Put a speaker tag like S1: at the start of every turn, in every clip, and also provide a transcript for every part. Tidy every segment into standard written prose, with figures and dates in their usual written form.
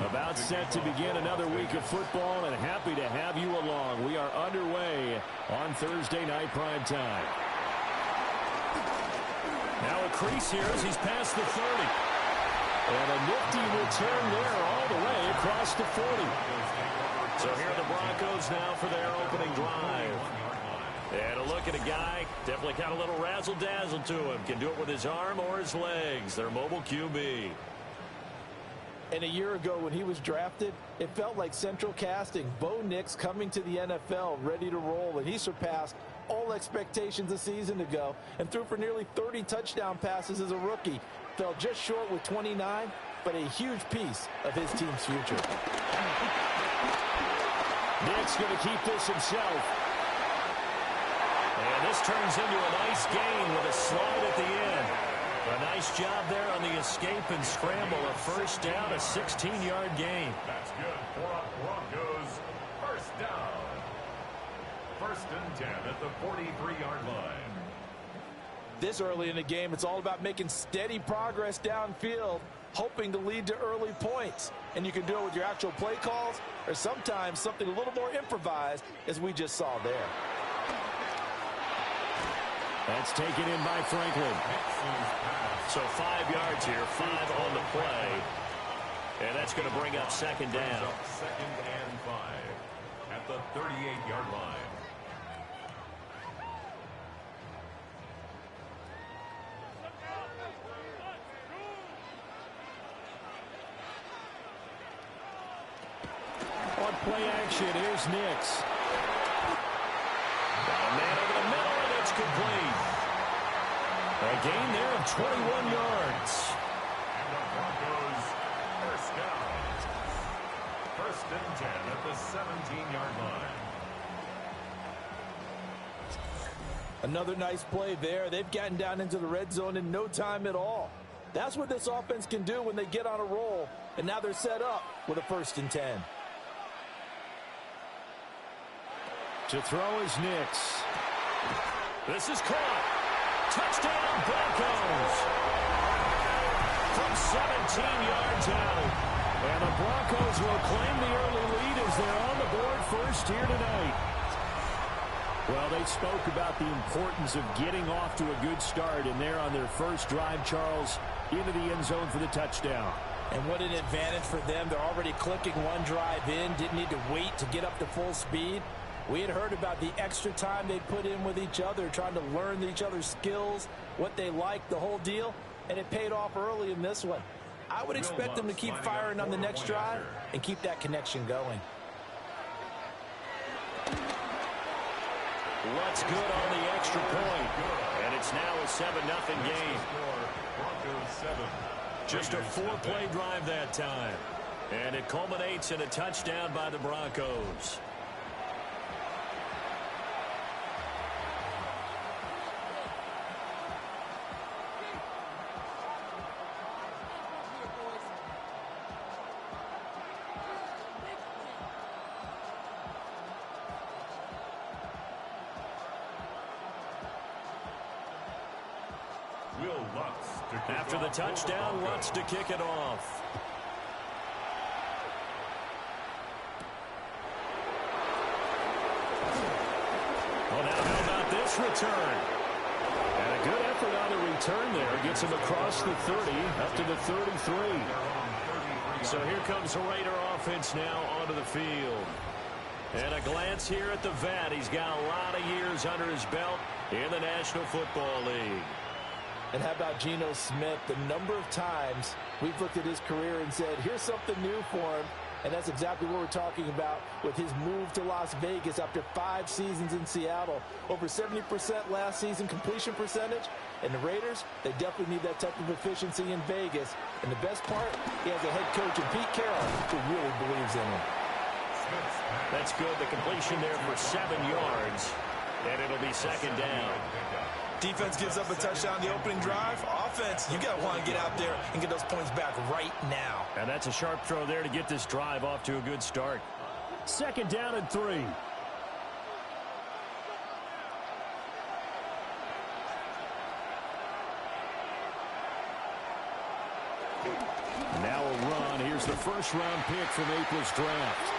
S1: About set to begin another week of football, and happy to have you along. We are underway on Thursday night prime time. Now a crease here as he's past the 30. And a nifty return there all the way across the 40. So here are the Broncos now for their opening drive. And a look at a guy, definitely got a little razzle-dazzle to him. Can do it with his arm or his legs. Their mobile QB.
S2: And a year ago when he was drafted, it felt like central casting. Bo Nix coming to the NFL ready to roll, and he surpassed all expectations a season ago and threw for nearly 30 touchdown passes as a rookie. Fell just short with 29, but a huge piece of his team's future.
S1: Nix going to keep this himself. And this turns into a nice gain with a slide at the end. A nice job there on the escape and scramble. A first down, a 16-yard gain.
S3: That's good for Broncos. First down. First and 10 at the 43-yard line.
S2: This early in the game, it's all about making steady progress downfield, hoping to lead to early points. And you can do it with your actual play calls or sometimes something a little more improvised, as we just saw there.
S1: That's taken in by Franklin. So 5 yards here, 5 on the play. And that's going to bring up second down.
S3: Second and 5 at the 38-yard line.
S1: On play action, here's Nix. Got a man over the middle, and it's complete. A gain there of 21 yards.
S3: And the Broncos first down. First and 10 at the 17-yard line.
S2: Another nice play there. They've gotten down into the red zone in no time at all. That's what this offense can do when they get on a roll. And now they're set up with a first and 10.
S1: To throw is Nix. This is caught. Touchdown, Broncos. From 17 yards out. And the Broncos will claim the early lead as they're on the board first here tonight. Well, they spoke about the importance of getting off to a good start, and they're on their first drive, Charles, into the end zone for the touchdown.
S2: And what an advantage for them. They're already clicking one drive in, didn't need to wait to get up to full speed. We had heard about the extra time they put in with each other, trying to learn each other's skills, what they like, the whole deal, and it paid off early in this one. I would expect them to keep firing on the next drive and keep that connection going.
S1: What's good on the extra point? And it's now a 7-0 game.
S3: Broncos 7.
S1: Just a 4-play drive that time. And it culminates in a touchdown by the Broncos. After the touchdown, Lutz to kick it off. Well, now how about this return? And a good effort on the return there. Gets him across the 30, up to the 33. So here comes the Raider offense now onto the field. And a glance here at the vet. He's got a lot of years under his belt in the National Football League.
S2: And how about Geno Smith? The number of times we've looked at his career and said, here's something new for him. And that's exactly what we're talking about with his move to Las Vegas after 5 seasons in Seattle. Over 70% last season completion percentage. And the Raiders, they definitely need that type of efficiency in Vegas. And the best part, he has a head coach in Pete Carroll who really believes in him.
S1: That's good. The completion there for 7 yards. And it'll be second down.
S4: Defense gives up a touchdown the opening drive. Offense, you got to want to get out there and get those points back right now.
S1: And that's a sharp throw there to get this drive off to a good start. Second down and 3. Now a run. Here's the first-round pick from April's draft.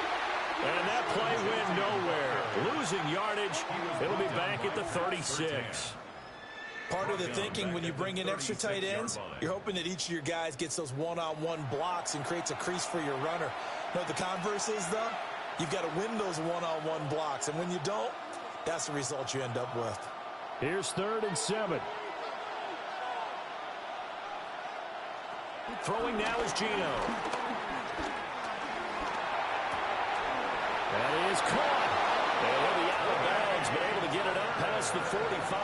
S1: And that play went nowhere. Losing yardage. It'll be back at the 36.
S4: Part of the thinking when you bring in extra tight ends, you're hoping that each of your guys gets those one-on-one blocks and creates a crease for your runner. You know what the converse is, though? You've got to win those one-on-one blocks, and when you don't, that's the result you end up with.
S1: Here's 3rd and 7. Throwing now is Gino. That is caught. And he'll be out of bounds, but able to get it up past the 45.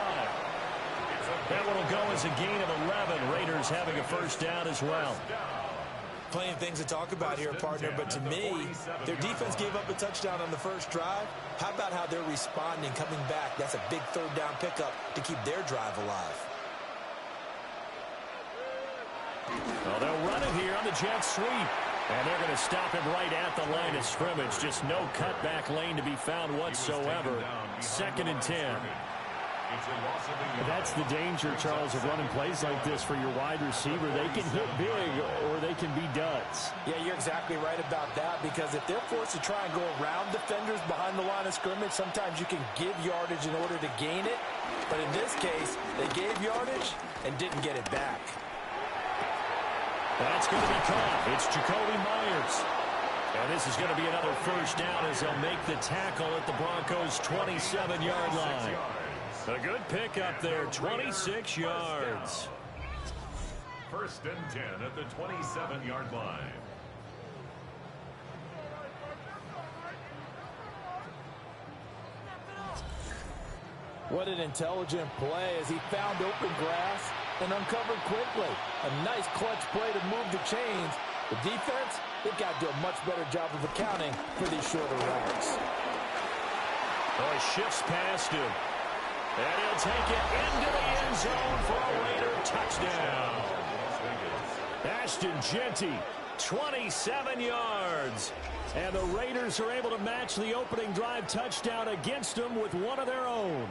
S1: That one will go as a gain of 11. Raiders having a first down as well.
S4: Plenty of things to talk about here, partner, but to me, their defense gave up a touchdown on the first drive. How about how they're responding, coming back? That's a big 3rd down pickup to keep their drive alive.
S1: Well, they'll run it here on the jet sweep. And they're going to stop him right at the line of scrimmage. Just no cutback lane to be found whatsoever. 2nd and 10.
S5: That's the danger, Charles, of running plays like this for your wide receiver. They can hit big or they can be duds.
S2: Yeah, you're exactly right about that, because if they're forced to try and go around defenders behind the line of scrimmage, sometimes you can give yardage in order to gain it. But in this case, they gave yardage and didn't get it back.
S1: That's going to be caught. It's Jacoby Myers. And this is going to be another first down as they'll make the tackle at the Broncos' 27-yard line. A good pick up there, 26 yards.
S3: 1st and 10 at the 27-yard line.
S2: What an intelligent play as he found open grass and uncovered quickly. A nice clutch play to move the chains. The defense, they've got to do a much better job of accounting for these shorter routes.
S1: Oh, he shifts past him. And he'll take it into the end zone for a Raider touchdown. Ashton Jeanty, 27 yards. And the Raiders are able to match the opening drive touchdown against them with one of their own.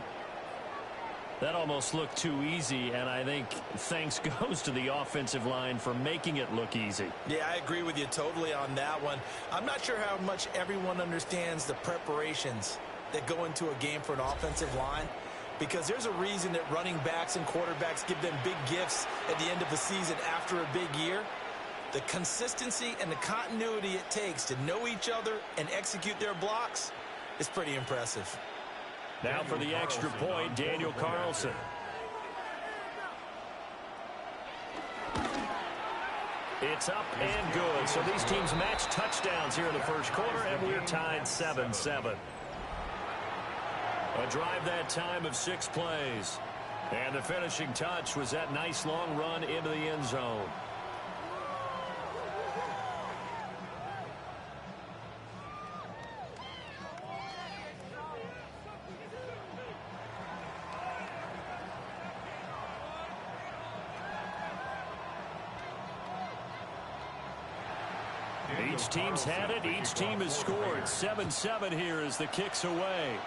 S1: That almost looked too easy, and I think thanks goes to the offensive line for making it look easy.
S4: Yeah, I agree with you totally on that one. I'm not sure how much everyone understands the preparations that go into a game for an offensive line, because there's a reason that running backs and quarterbacks give them big gifts at the end of the season after a big year. The consistency and the continuity it takes to know each other and execute their blocks is pretty impressive.
S1: Now for the extra point, Daniel Carlson. It's up and good. So these teams match touchdowns here in the first quarter, and we're tied 7-7. A drive that time of 6 plays. And the finishing touch was that nice long run into the end zone. Each team's had it. Each team has scored. 7-7 here as the kick's away.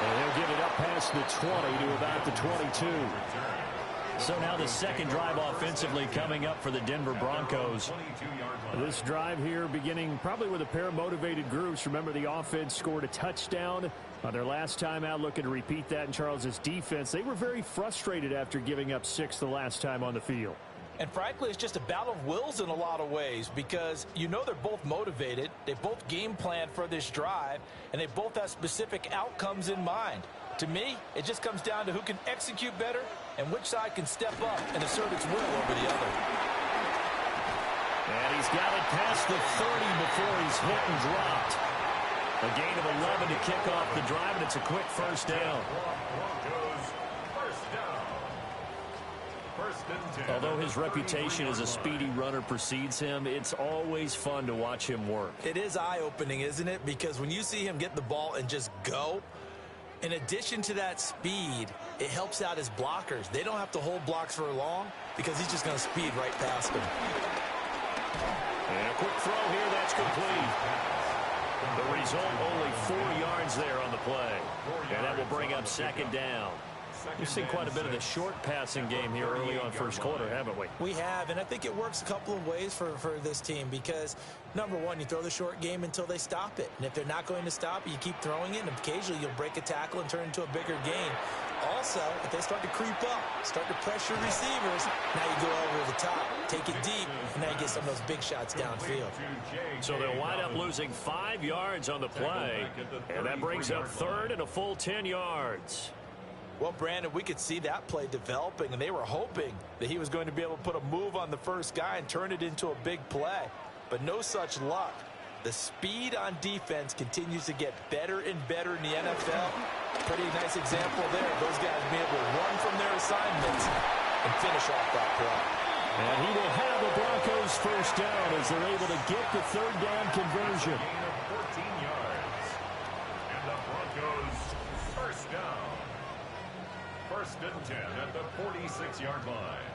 S1: And he'll get it up past the 20 to about the 22. So now the second drive offensively coming up for the Denver Broncos.
S5: This drive here beginning probably with a pair of motivated groups. Remember, the offense scored a touchdown on their last time out, looking to repeat that in Charles's defense. They were very frustrated after giving up 6 the last time on the field.
S2: And frankly, it's just a battle of wills in a lot of ways, because you know they're both motivated, they both game planned for this drive, and they both have specific outcomes in mind. To me, it just comes down to who can execute better and which side can step up and assert its will over the other.
S1: And he's got it past the 30 before he's hit and dropped. A gain of 11 to kick off the drive, and it's a quick first down. Although his reputation as a speedy runner precedes him, it's always fun to watch him work.
S2: It is eye-opening, isn't it? Because when you see him get the ball and just go, in addition to that speed, it helps out his blockers. They don't have to hold blocks for long because he's just going to speed right past them.
S1: And a quick throw here, that's complete. The result, only 4 yards there on the play. And that will bring up second down.
S5: We've seen quite a bit of the short passing game here early on first quarter, haven't we?
S4: We have, and I think it works a couple of ways for this team because, number one, you throw the short game until they stop it. And if they're not going to stop it, you keep throwing it, and occasionally you'll break a tackle and turn it into a bigger gain. Also, if they start to creep up, start to pressure receivers, now you go over the top, take it deep, and now you get some of those big shots downfield.
S5: So they'll wind up losing 5 yards on the play, and that brings up third and a full 10 yards.
S2: Well, Brandon, we could see that play developing, and they were hoping that he was going to be able to put a move on the first guy and turn it into a big play. But no such luck. The speed on defense continues to get better and better in the NFL. Pretty nice example there. Those guys being able to run from their assignments and finish off that play.
S5: And he will have the Broncos first down as they're able to get the third down conversion.
S3: Gain of 14 yards. And the Broncos first down. First and 10 at the 46-yard line.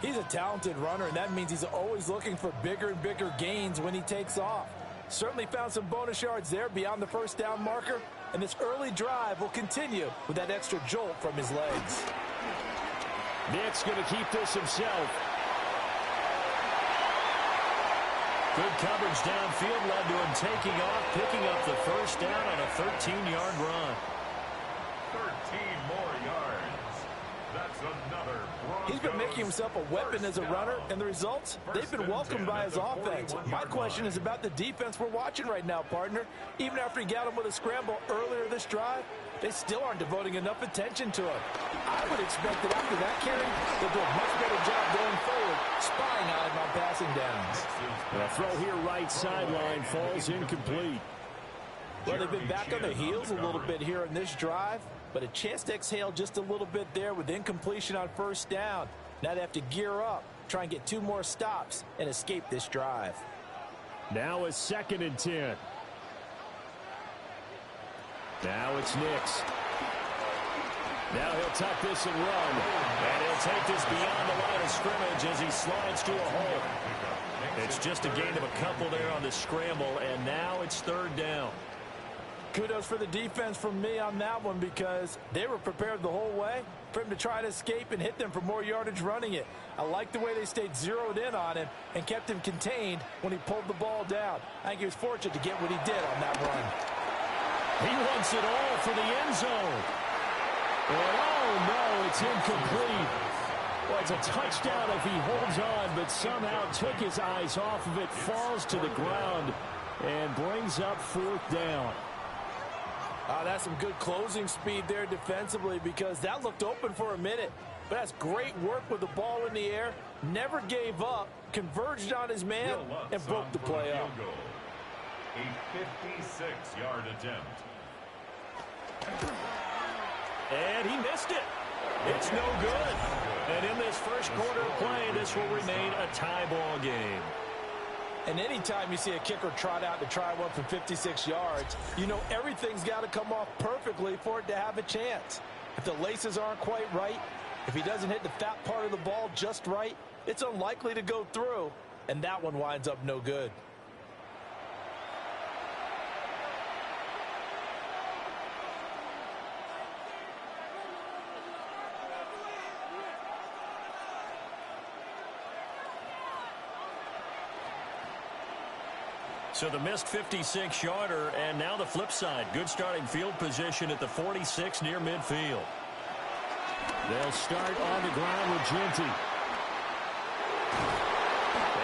S2: He's a talented runner, and that means he's always looking for bigger and bigger gains when he takes off. Certainly found some bonus yards there beyond the first down marker, and this early drive will continue with that extra jolt from his legs.
S5: Nick's going to keep this himself. Good coverage downfield led to him taking off, picking up the first down on a 13-yard run.
S3: 13 more yards. That's another Broncos.
S2: He's been making himself a weapon as a runner, and the results, they've been welcomed by his offense. My question is about the defense we're watching right now, partner. Even after he got him with a scramble earlier this drive, they still aren't devoting enough attention to him. I would expect that after that carry, they'll do a much better job going forward, spying on him on passing downs.
S5: The throw here right sideline falls incomplete.
S2: Well, they've been back on their heels a little bit here in this drive, but a chance to exhale just a little bit there with incompletion on first down. Now they have to gear up, try and get 2 more stops, and escape this drive.
S5: Now a 2nd and 10. Now it's Nix. Now he'll tuck this and run. And he'll take this beyond the line of scrimmage as he slides to a hole. It's just a gain of a couple there on the scramble, and now it's 3rd down.
S2: Kudos for the defense from me on that one because they were prepared the whole way for him to try to escape and hit them for more yardage running it. I like the way they stayed zeroed in on him and kept him contained when he pulled the ball down. I think he was fortunate to get what he did on that run.
S5: He wants it all for the end zone. And oh no, it's incomplete. Well, it's a touchdown if he holds on, but somehow took his eyes off of it, falls to the ground, and brings up 4th down.
S2: That's some good closing speed there defensively because that looked open for a minute. But that's great work with the ball in the air. Never gave up, converged on his man, and broke the play up.
S3: A 56-yard attempt.
S5: And he missed it. It's no good. And in this first quarter of play, this will remain a tie ball game.
S2: And anytime you see a kicker trot out to try one from 56 yards, you know everything's got to come off perfectly for it to have a chance. If the laces aren't quite right, if he doesn't hit the fat part of the ball just right, it's unlikely to go through, and that one winds up no good.
S5: So the missed 56-yarder, and now the flip side. Good starting field position at the 46 near midfield. They'll start on the ground with Genty.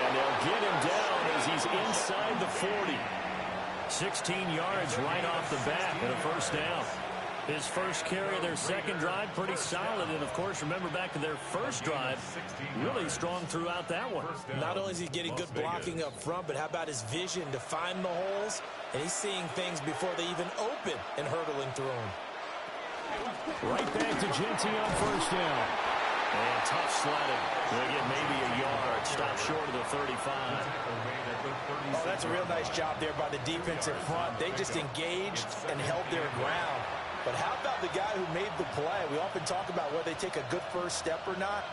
S5: And they'll get him down as he's inside the 40. 16 yards right off the bat and a first down. His first carry of their second drive, pretty solid. And, of course, remember back to their first drive, really strong throughout that one.
S4: Not only is he getting good blocking up front, but how about his vision to find the holes? And he's seeing things before they even open and hurdling through them.
S5: Right back to Genty on first down. And tough sledding. They'll get maybe a yard. Stop short of the 35.
S2: Oh, that's a real nice job there by the defensive front. They just engaged and held their ground. But how about the guy who made the play? We often talk about whether they take a good first step or not.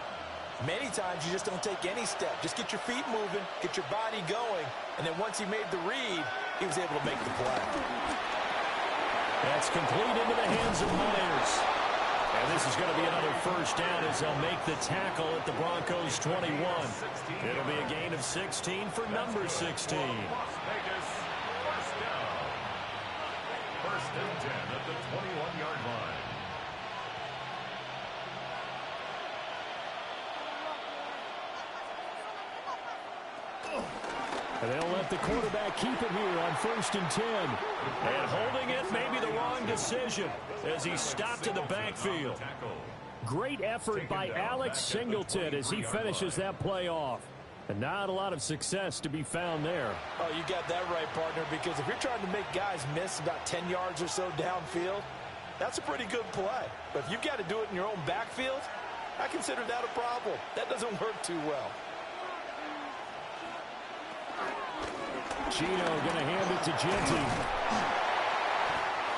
S2: Many times you just don't take any step. Just get your feet moving, get your body going, and then once he made the read, he was able to make the play.
S5: That's complete into the hands of Myers.
S1: And this is going to be another first down as they'll make the tackle at the Broncos 21. It'll be a gain of 16 for number 16.
S3: Las Vegas, first down. First and 10 at the 21-yard line.
S5: And they'll let the quarterback keep it here on first and 10.
S1: And holding it may be the wrong decision as he stopped in the backfield.
S5: Great effort by Alex Singleton as he finishes that play off. And not a lot of success to be found there.
S2: Oh, you got that right, partner, because if you're trying to make guys miss about 10 yards or so downfield, that's a pretty good play. But if you've got to do it in your own backfield, I consider that a problem. That doesn't work too well.
S5: Gino going to hand it to Genty.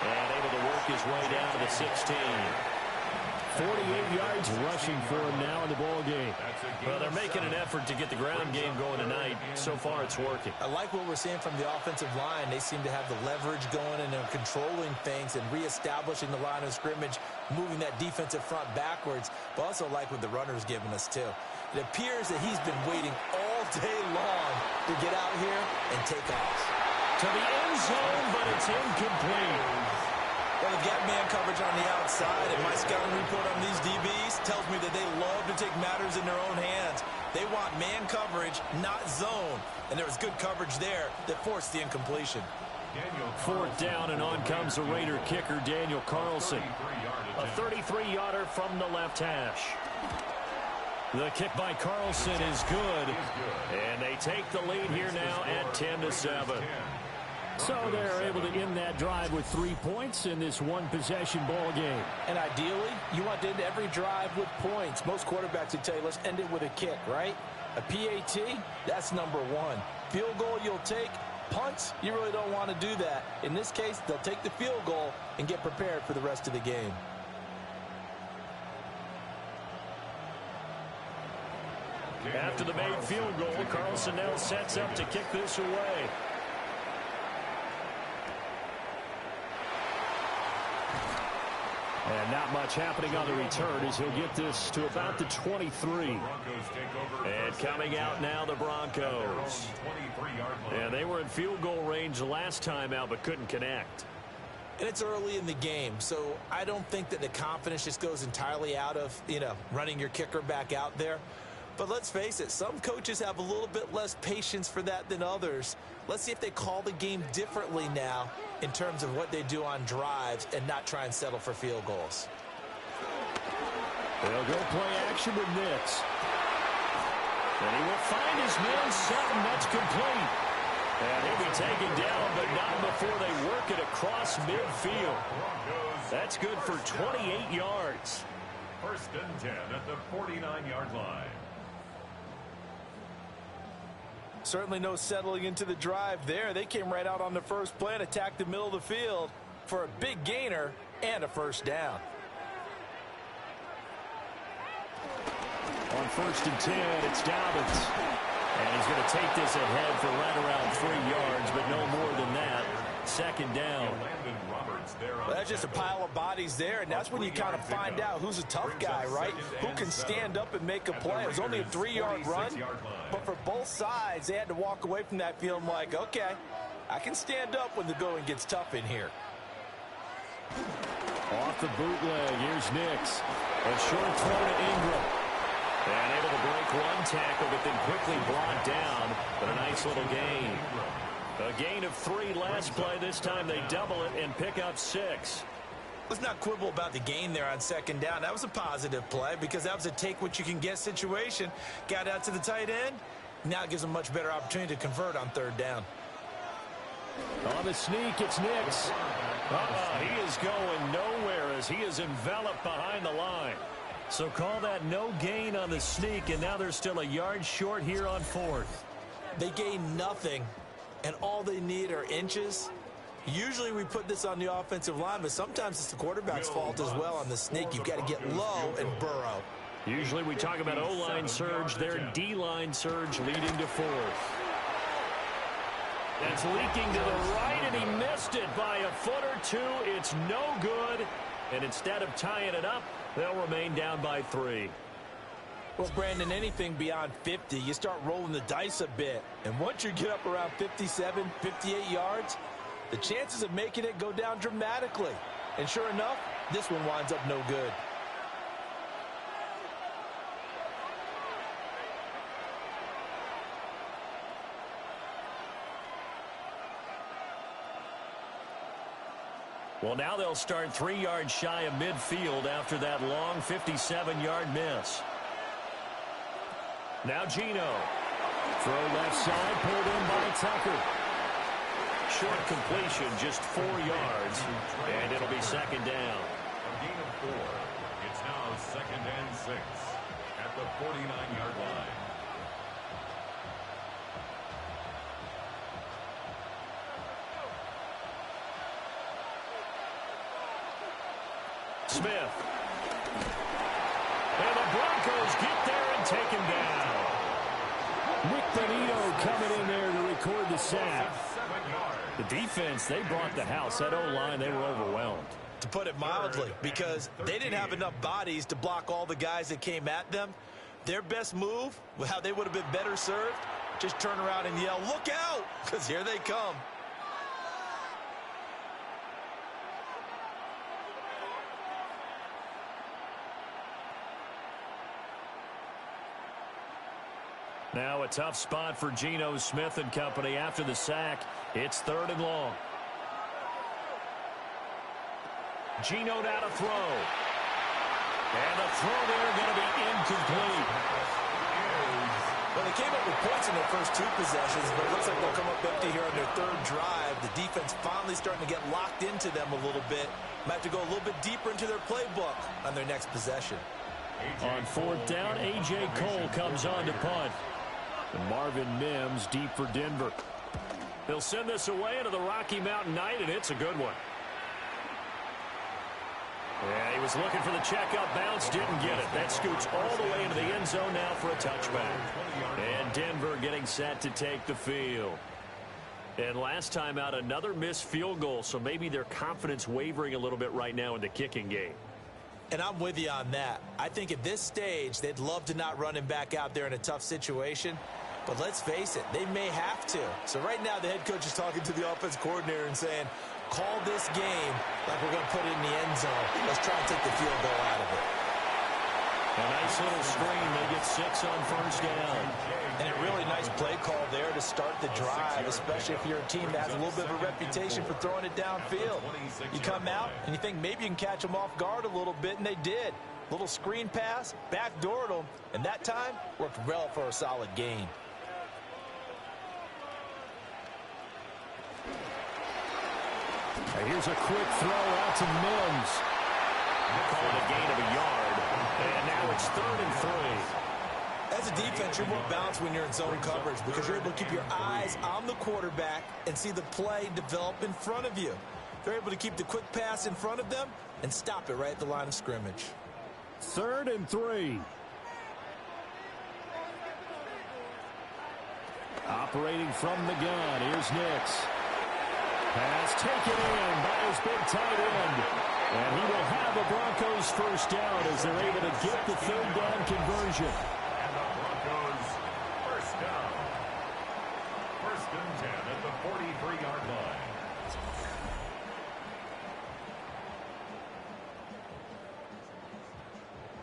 S1: And able to work his way down to the 16.
S5: 48 yards rushing for him now in the ball game.
S1: Well, they're making an effort to get the ground game going tonight. So far, it's working.
S4: I like what we're seeing from the offensive line. They seem to have the leverage going, and they're controlling things and reestablishing the line of scrimmage, moving that defensive front backwards. But also like what the runner's giving us, too. It appears that he's been waiting all day long to get out here and take off.
S1: To the end zone, but it's incomplete.
S4: Well, they've got man coverage on the outside, and my scouting report on these DBs tells me that they love to take matters in their own hands. They want man coverage, not zone. And there was good coverage there that forced the incompletion.
S5: Fourth down, and on comes the Raider kicker, Daniel Carlson.
S1: A 33-yarder from the left hash. The kick by Carlson is good. And they take the lead here now at 10-7.
S5: So they're able to end that drive with 3 points in this one-possession ball game.
S2: And ideally, you want to end every drive with points. Most quarterbacks would tell you, let's end it with a kick, right? A PAT, that's number one. Field goal you'll take. Punts, you really don't want to do that. In this case, they'll take the field goal and get prepared for the rest of the game.
S1: After the made field goal, Carlson now sets up to kick this away.
S5: And not much happening on the return as he'll get this to about the 23.
S1: And coming out now, the Broncos. And they were in field goal range last time out, but couldn't connect.
S4: And it's early in the game, so I don't think that the confidence just goes entirely out of, running your kicker back out there. But let's face it, some coaches have a little bit less patience for that than others. Let's see if they call the game differently now in terms of what they do on drives and not try and settle for field goals.
S5: They'll go play action with Nix.
S1: And he will find his man set, and that's complete. And he'll be taken down, but not before they work it across midfield. That's good for 28 yards.
S3: First and 10 at the 49-yard line.
S2: Certainly no settling into the drive there. They came right out on the first play and attacked the middle of the field for a big gainer and a first down.
S5: On first and 10, it's Dobbins.
S1: And he's going to take this ahead for right around 3 yards, but no more than that. Second down.
S2: Well, that's just a pile of bodies there, and that's when you kind of find out who's a tough guy, right? Who can stand up and make a play. It was only a 3-yard run, but for both sides, they had to walk away from that feeling like, okay, I can stand up when the going gets tough in here.
S5: Off the bootleg, here's Nix. A short throw to Ingram.
S1: And able to break one tackle, but then quickly brought down. But a nice little gain. A gain of 3 last play. This time they double it and pick up 6.
S4: Let's not quibble about the gain there on second down. That was a positive play because that was a take-what-you-can-get situation. Got out to the tight end. Now it gives them a much better opportunity to convert on third down.
S5: On the sneak, it's Nix.
S1: He is going nowhere as he is enveloped behind the line. So call that no gain on the sneak, and now they're still a yard short here on fourth.
S4: They gain nothing, and all they need are inches. Usually we put this on the offensive line, but sometimes it's the quarterback's fault as well on the sneak. You've got to get low and burrow.
S1: Usually we talk about O-line surge, their D-line surge leading to fourth. That's leaking to the right, and he missed it by a foot or two. It's no good.
S5: And instead of tying it up, they'll remain down by 3.
S2: Well, Brandon, anything beyond 50, you start rolling the dice a bit. And once you get up around 57, 58 yards, the chances of making it go down dramatically. And sure enough, this one winds up no good.
S5: Well, now they'll start 3 yards shy of midfield after that long 57-yard miss. Now Geno. Throw left side, pulled in by Tucker. Short completion, just 4 yards, and it'll be second down.
S3: A gain of 4. It's now 2nd and 6 at the 49-yard line.
S5: Smith. And the Broncos get there and take him down. Nick Bonito coming in there to record the sack. The defense, they brought the house. That O-line, they were overwhelmed.
S2: To put it mildly, because they didn't have enough bodies to block all the guys that came at them. Their best move, how they would have been better served, just turn around and yell, "Look out!" because here they come.
S5: Now a tough spot for Geno Smith and company after the sack. It's 3rd and long. Geno now to throw. And the throw there going to be incomplete.
S2: Well, they came up with points in their first 2 possessions, but it looks like they'll come up empty here on their 3rd drive. The defense finally starting to get locked into them a little bit. Might have to go a little bit deeper into their playbook on their next possession.
S5: On 4th down, A.J. Cole comes on to punt. And Marvin Mims deep for Denver. They'll send this away into the Rocky Mountain Night, and it's a good one. Yeah, he was looking for the checkup bounce, didn't get it. That scoots all the way into the end zone now for a touchback. And Denver getting set to take the field. And last time out, another missed field goal, so maybe their confidence wavering a little bit right now in the kicking game.
S2: And I'm with you on that. I think at this stage, they'd love to not run him back out there in a tough situation. But let's face it, they may have to. So right now, the head coach is talking to the offense coordinator and saying, call this game like we're going to put it in the end zone. Let's try and take the field goal out of it.
S5: A nice little screen. They get 6 on 1st down.
S2: And a really nice play call there to start the drive, especially if you're a team that has a little bit of a reputation for throwing it downfield. You come out and you think maybe you can catch them off guard a little bit, and they did. Little screen pass, backdoored them, and that time worked well for a solid gain.
S5: Here's a quick throw out to Mims. Call it a gain of a yard. And now it's 3rd and 3.
S2: As a defense, you're more balanced when you're in zone coverage because you're able to keep your eyes on the quarterback and see the play develop in front of you. They're able to keep the quick pass in front of them and stop it right at the line of scrimmage.
S5: 3rd and 3. Operating from the gun, here's Nix. Pass taken in by his big tight end. And he will have the Broncos 1st down as they're able to get the 3rd down conversion.
S3: And the Broncos 1st down. 1st and 10 at the 43-yard line.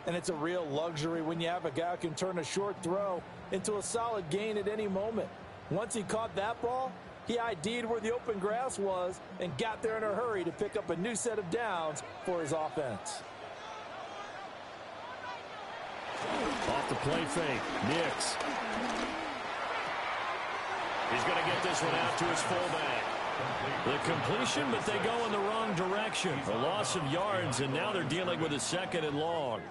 S2: And it's a real luxury when you have a guy who can turn a short throw into a solid gain at any moment. Once he caught that ball, he ID'd where the open grass was and got there in a hurry to pick up a new set of downs for his offense.
S5: Off the play fake, Nix. He's going to get this one out to his fullback. The completion, but they go in the wrong direction. A loss of yards, and now they're dealing with a 2nd and long.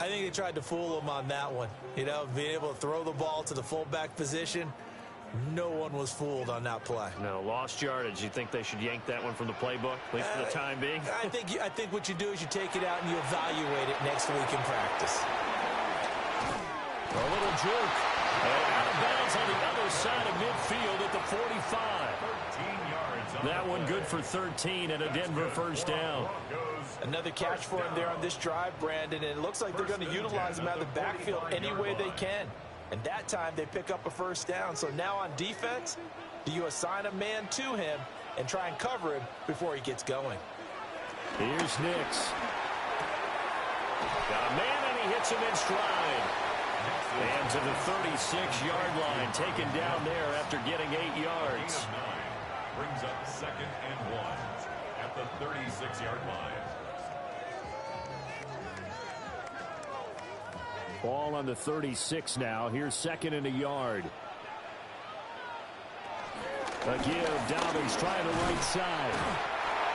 S2: I think they tried to fool him on that one. You know, being able to throw the ball to the fullback position. No one was fooled on that play.
S5: No, lost yardage. You think they should yank that one from the playbook, at least for the time being?
S2: I think what you do is you take it out and you evaluate it next week in practice.
S5: A little juke. And out of bounds on the other side of midfield at the 45.
S3: 13 yards on
S5: That one good for 13 and a Denver first down.
S2: Another catch for him there on this drive, Brandon, and it looks like they're going to utilize him out of the backfield any way they can. And that time they pick up a first down. So now on defense, do you assign a man to him and try and cover him before he gets going?
S5: Here's Nix. Got a man, and he hits him in stride. And to the 36-yard line, taken down there after getting 8 yards.
S3: Brings up 2nd and 1 at the 36-yard line.
S5: Ball on the 36 now. Here's 2nd and a yard. A give. Dobbins trying the right side.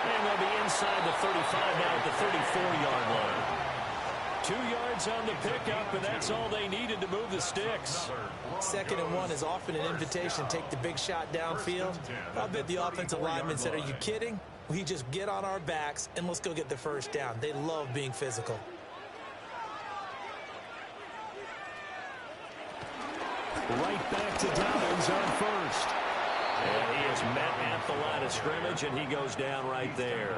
S5: And they'll be inside the 35 now at the 34-yard line. 2 yards on the pickup, and that's all they needed to move the sticks.
S2: 2nd and 1 is often an invitation to take the big shot downfield. I bet the offensive lineman said, are you kidding? We just get on our backs and let's go get the first down. They love being physical.
S5: Right back to Dobbins on first. And he is met at the line of scrimmage, and he goes down right there.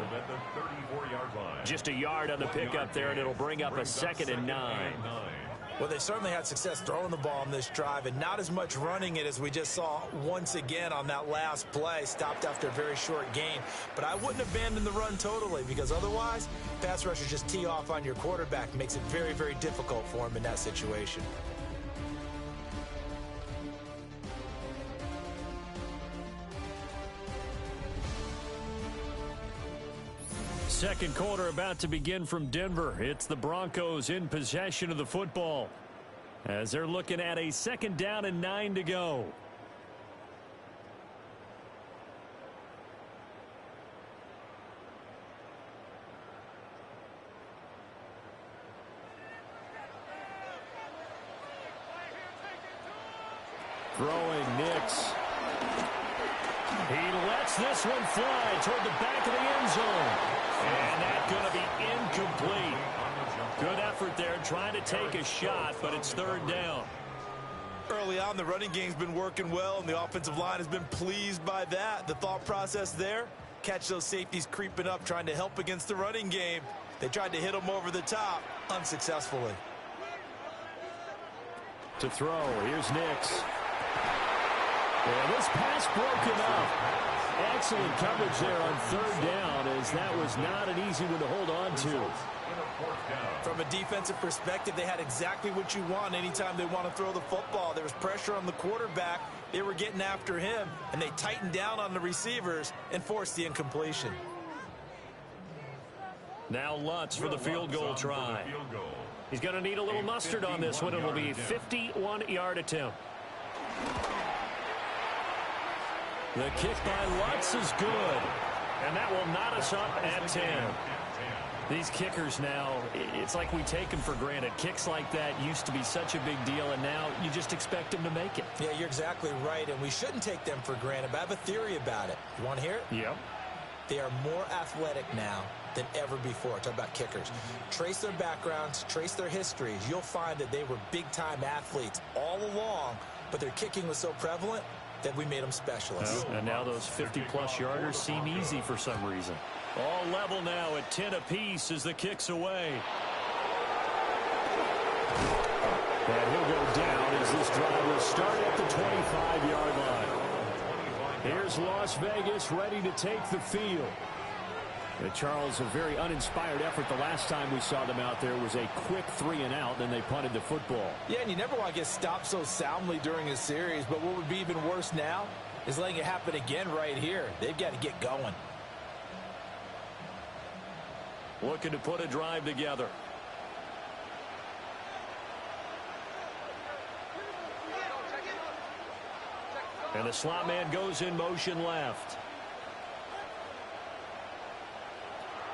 S5: Just a yard on the pickup there, and it'll bring up a 2nd and 9.
S2: Well, they certainly had success throwing the ball on this drive, and not as much running it as we just saw once again on that last play. Stopped after a very short gain. But I wouldn't abandon the run totally, because otherwise, pass rushers just tee off on your quarterback. Makes it very, very difficult for him in that situation.
S5: Second quarter about to begin from Denver. It's the Broncos in possession of the football as they're looking at a 2nd down and 9 to go. Throwing Nix. He lets this one fly toward the back of the end zone. And that's going to be incomplete. Good effort there trying to take a shot, but it's 3rd down.
S2: Early on, the running game's been working well, and the offensive line has been pleased by that. The thought process there, catch those safeties creeping up, trying to help against the running game. They tried to hit them over the top, unsuccessfully.
S5: To throw, here's Nix. And this pass broken up. Excellent coverage there on 3rd down, as that was not an easy one to hold on to.
S2: From a defensive perspective, they had exactly what you want anytime they want to throw the football. There was pressure on the quarterback. They were getting after him, and they tightened down on the receivers and forced the incompletion.
S5: Now Lutz for the field goal try. He's going to need a little mustard on this one. It'll be a 51-yard attempt. The kick by Lutz is good, and that will knot us up at 10. These kickers now, it's like we take them for granted. Kicks like that used to be such a big deal, and now you just expect them to make it.
S2: Yeah, you're exactly right, and we shouldn't take them for granted, but I have a theory about it. You want to hear it?
S5: Yep.
S2: They are more athletic now than ever before. Talk about kickers. Trace their backgrounds, trace their histories. You'll find that they were big-time athletes all along, but their kicking was so prevalent that we made them specialists.
S5: And now those 50-plus yarders seem easy for some reason. All level now at 10 apiece as the kick's away. And he'll go down as this drive will start at the 25-yard line. Here's Las Vegas ready to take the field. Charles, a very uninspired effort. The last time we saw them out there was a quick 3-and-out, then they punted the football.
S2: Yeah, and you never want to get stopped so soundly during a series, but what would be even worse now is letting it happen again right here. They've got to get going.
S5: Looking to put a drive together. And the slot man goes in motion left.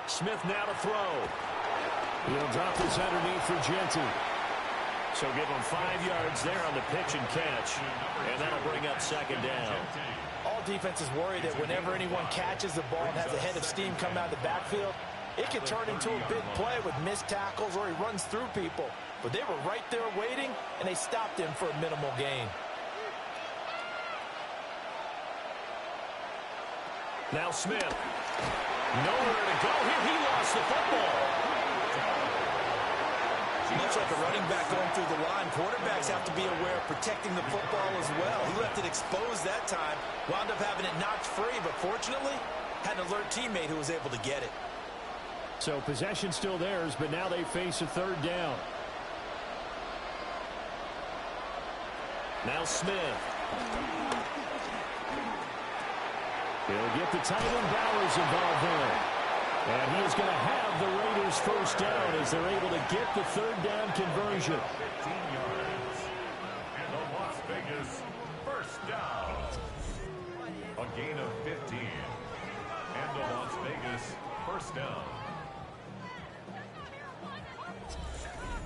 S5: Smith now to throw. He'll drop this underneath for Genty. So give him 5 yards there on the pitch and catch. And that'll bring up 2nd down.
S2: All defenses worry that whenever anyone catches the ball and has a head of steam come out of the backfield, it can turn into a big play with missed tackles or he runs through people. But they were right there waiting, and they stopped him for a minimal gain.
S1: Now Smith. Nowhere to go here. He lost the football.
S4: Much like a running back going through the line, quarterbacks have to be aware of protecting the football as well. He left it exposed that time, wound up having it knocked free, but fortunately, had an alert teammate who was able to get it.
S5: So possession still theirs, but now they face a third down.
S1: Now Smith.
S5: He'll get the tight end Bowers involved there. And he is going to have the Raiders first down as they're able to get the third down conversion.
S3: 15 yards. And the Las Vegas first down. A gain of 15. And the Las Vegas first down.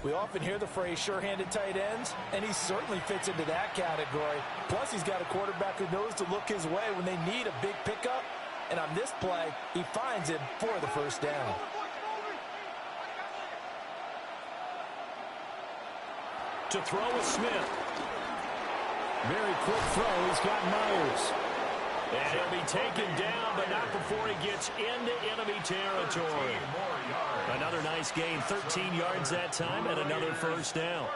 S2: We often hear the phrase sure-handed tight ends, and he certainly fits into that category. Plus, he's got a quarterback who knows to look his way when they need a big pickup. And on this play, he finds him for the first down.
S1: To throw is Smith.
S5: Very quick throw. He's got Myers.
S1: And he'll be taken down, but not before he gets into enemy territory. Another nice gain, 13 yards that time, and another first down.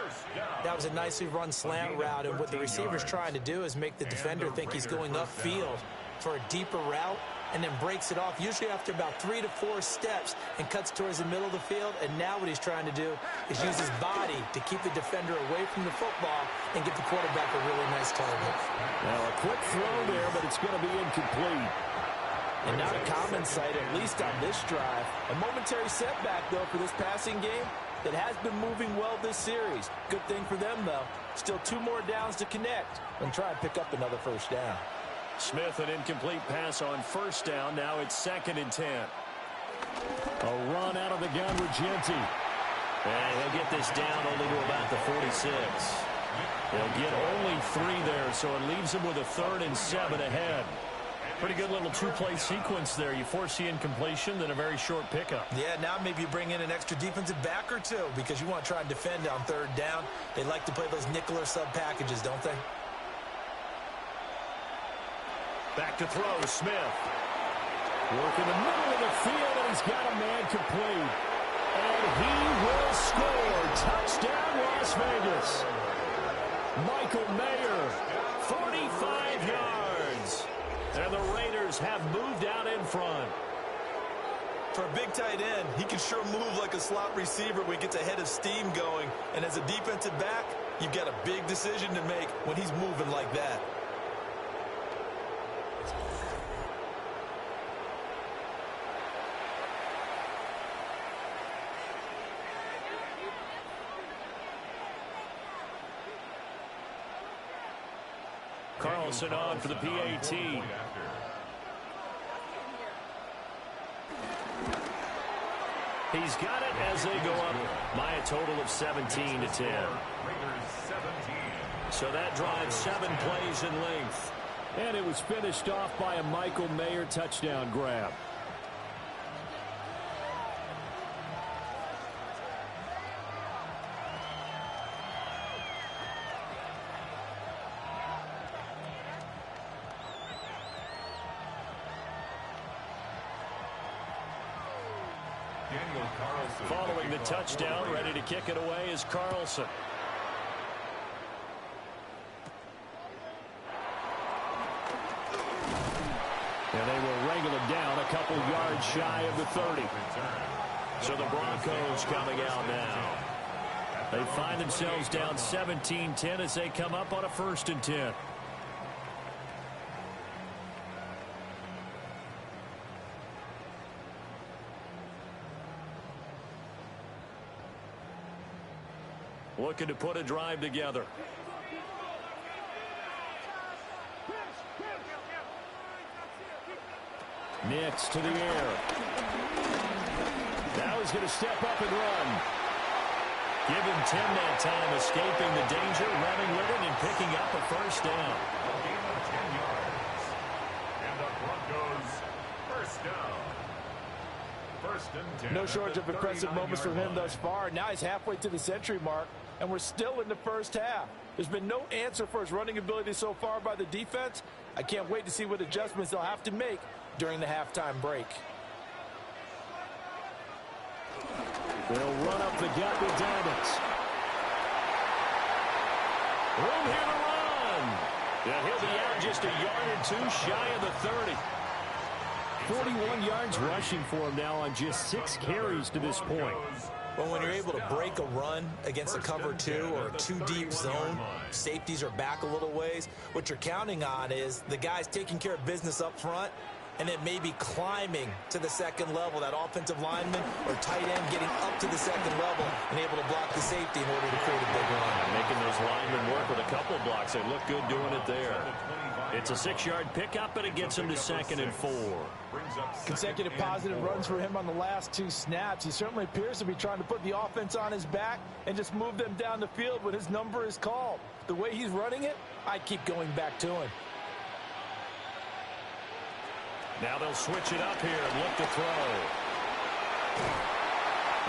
S4: That was a nicely run slant route, and what the receiver's trying to do is make the defender think he's going upfield for a deeper route, and then breaks it off, usually after about 3 to 4 steps, and cuts towards the middle of the field. And now what he's trying to do is use his body to keep the defender away from the football and get the quarterback a really nice target.
S5: Now a quick throw there, but it's going to be incomplete.
S2: And not a common sight, at least on this drive. A momentary setback, though, for this passing game that has been moving well this series. Good thing for them, though. Still 2 more downs to connect and try and pick up another first down.
S5: Smith, an incomplete pass on first down. Now it's 2nd and 10. A run out of the gun with Genty.
S1: And he'll get this down only to about the 46. He'll get only 3 there, so it leaves him with a 3rd and 7 ahead. Pretty good little 2-play sequence there. You force the incompletion, then a very short pickup.
S4: Yeah, now maybe you bring in an extra defensive back or 2 because you want to try and defend on 3rd down. They like to play those nickel or sub packages, don't they?
S1: Back to throw, Smith.
S5: Work in the middle of the field, and he's got a man complete. And he will score. Touchdown, Las Vegas. Michael Mayer, 45 yards. And the Raiders have moved out in front.
S4: For a big tight end, he can sure move like a slot receiver when he gets a head of steam going. And as a defensive back, you've got a big decision to make when he's moving like that.
S5: Carlson on for the PAT. He's got it as they go up by a total of 17 to 10. So that drives 7 plays in length. And it was finished off by a Michael Mayer touchdown grab. Following the touchdown, ready to kick it away is Carlson. And they will wrangle it down a couple yards shy of the 30. So the Broncos coming out now. They find themselves down 17-10 as they come up on a 1st and 10. Looking to put a drive together. Nix to the air. Now he's going to step up and run. Give him 10 that time, escaping the danger, running with it, and picking up a first down.
S3: A gain of 10 yards. And the Broncos first down. 1st and 10.
S2: No shortage of impressive moments from him thus far. Now he's halfway to the century mark, and we're still in the first half. There's been no answer for his running ability so far by the defense. I can't wait to see what adjustments they'll have to make during the halftime break.
S5: They'll run up the gut with Dobbins. Room here to run. Yeah, he'll be out just a yard or two shy of the 30. 41 yards rushing for him now on just 6 carries to this point.
S4: Well, when you're able to break a run against a cover 2 or a 2-deep zone, safeties are back a little ways. What you're counting on is the guys taking care of business up front and then maybe climbing to the second level, that offensive lineman or tight end getting up to the second level and able to block the safety in order to create a big run.
S5: Making those linemen work with a couple blocks. They look good doing it there. It's a 6-yard pickup, and it gets him to 2nd and 4.
S2: Consecutive positive runs for him on the last 2 snaps. He certainly appears to be trying to put the offense on his back and just move them down the field when his number is called. The way he's running it, I'd keep going back to him.
S5: Now they'll switch it up here and look to throw.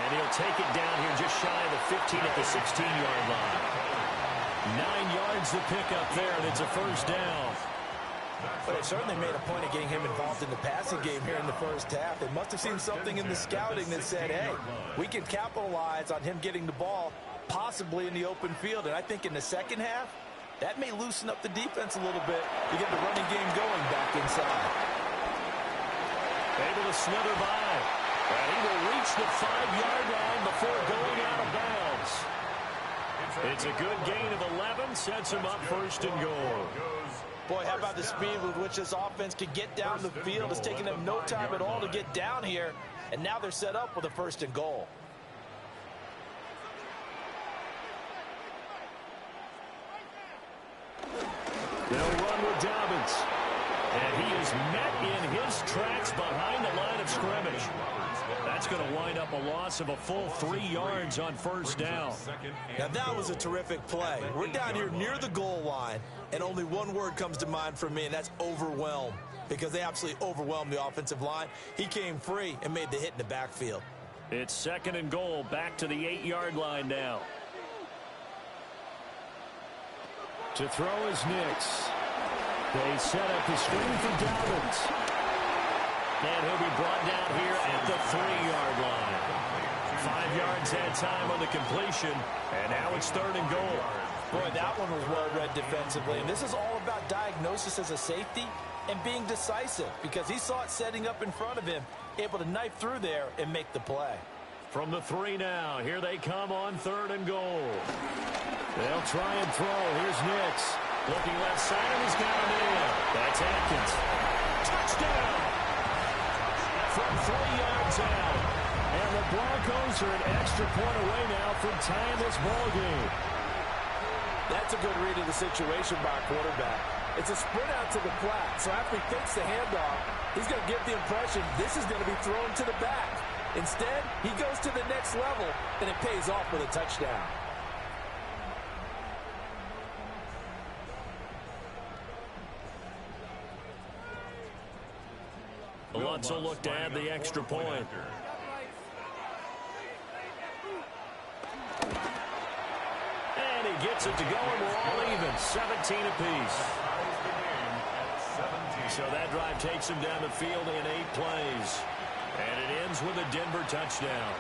S5: And he'll take it down here just shy of the 15 at the 16-yard line. 9 yards to pick up there, and it's a first down.
S2: But they certainly made a point of getting him involved in the passing game here in the first half. They must have seen something in the scouting that said, hey, we can capitalize on him getting the ball possibly in the open field. And I think in the second half, that may loosen up the defense a little bit to get the running game going back inside.
S5: Able to slither by. And he will reach the 5-yard line before going out of bounds. It's a good gain of 11, sets him up 1st and goal.
S2: Boy, how about the speed with which this offense could get down the field? It's taken them no time at all to get down here, and now they're set up with a 1st and goal.
S5: They'll run with Dobbins. And he is met in his tracks behind the line of scrimmage. That's going to wind up a loss of a full 3 yards on 1st down.
S4: Now that was a terrific play. We're down here near the goal line, and only one word comes to mind for me, and that's overwhelm, because they absolutely overwhelmed the offensive line. He came free and made the hit in the backfield.
S5: It's 2nd and goal, back to the 8-yard line now. To throw is Nix. They set up the screen for Dobbins. And he'll be brought down here at the 3-yard line. 5 yards that time on the completion, and now it's 3rd and goal.
S2: Boy, that one was well read defensively, and this is all about diagnosis as a safety and being decisive, because he saw it setting up in front of him, able to knife through there and make the play.
S5: From the 3 now, here they come on 3rd and goal. They'll try and throw. Here's Nix. Looking left side, and he's got him in. That's Atkins. Touchdown! From 3 yards out. And the Broncos are an extra point away now from tying this ball game.
S2: That's a good read of the situation by a quarterback. It's a sprint out to the flat, so after he takes the handoff, he's going to give the impression this is going to be thrown to the back. Instead, he goes to the next level, and it pays off with a touchdown.
S5: Lutz will look to add the extra point. And he gets it to go, and we're all even. 17 apiece. So that drive takes him down the field in 8 plays. And it ends with a Denver touchdown.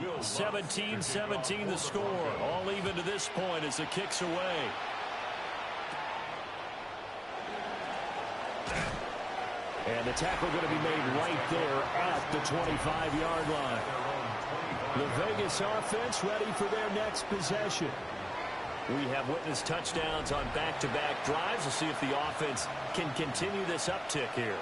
S3: Will
S5: 17-17 the score. All even to this point as the kick's away. And the tackle going to be made right there at the 25-yard line. The Vegas offense ready for their next possession. We have witnessed touchdowns on back-to-back drives. We'll see if the offense can continue this uptick here.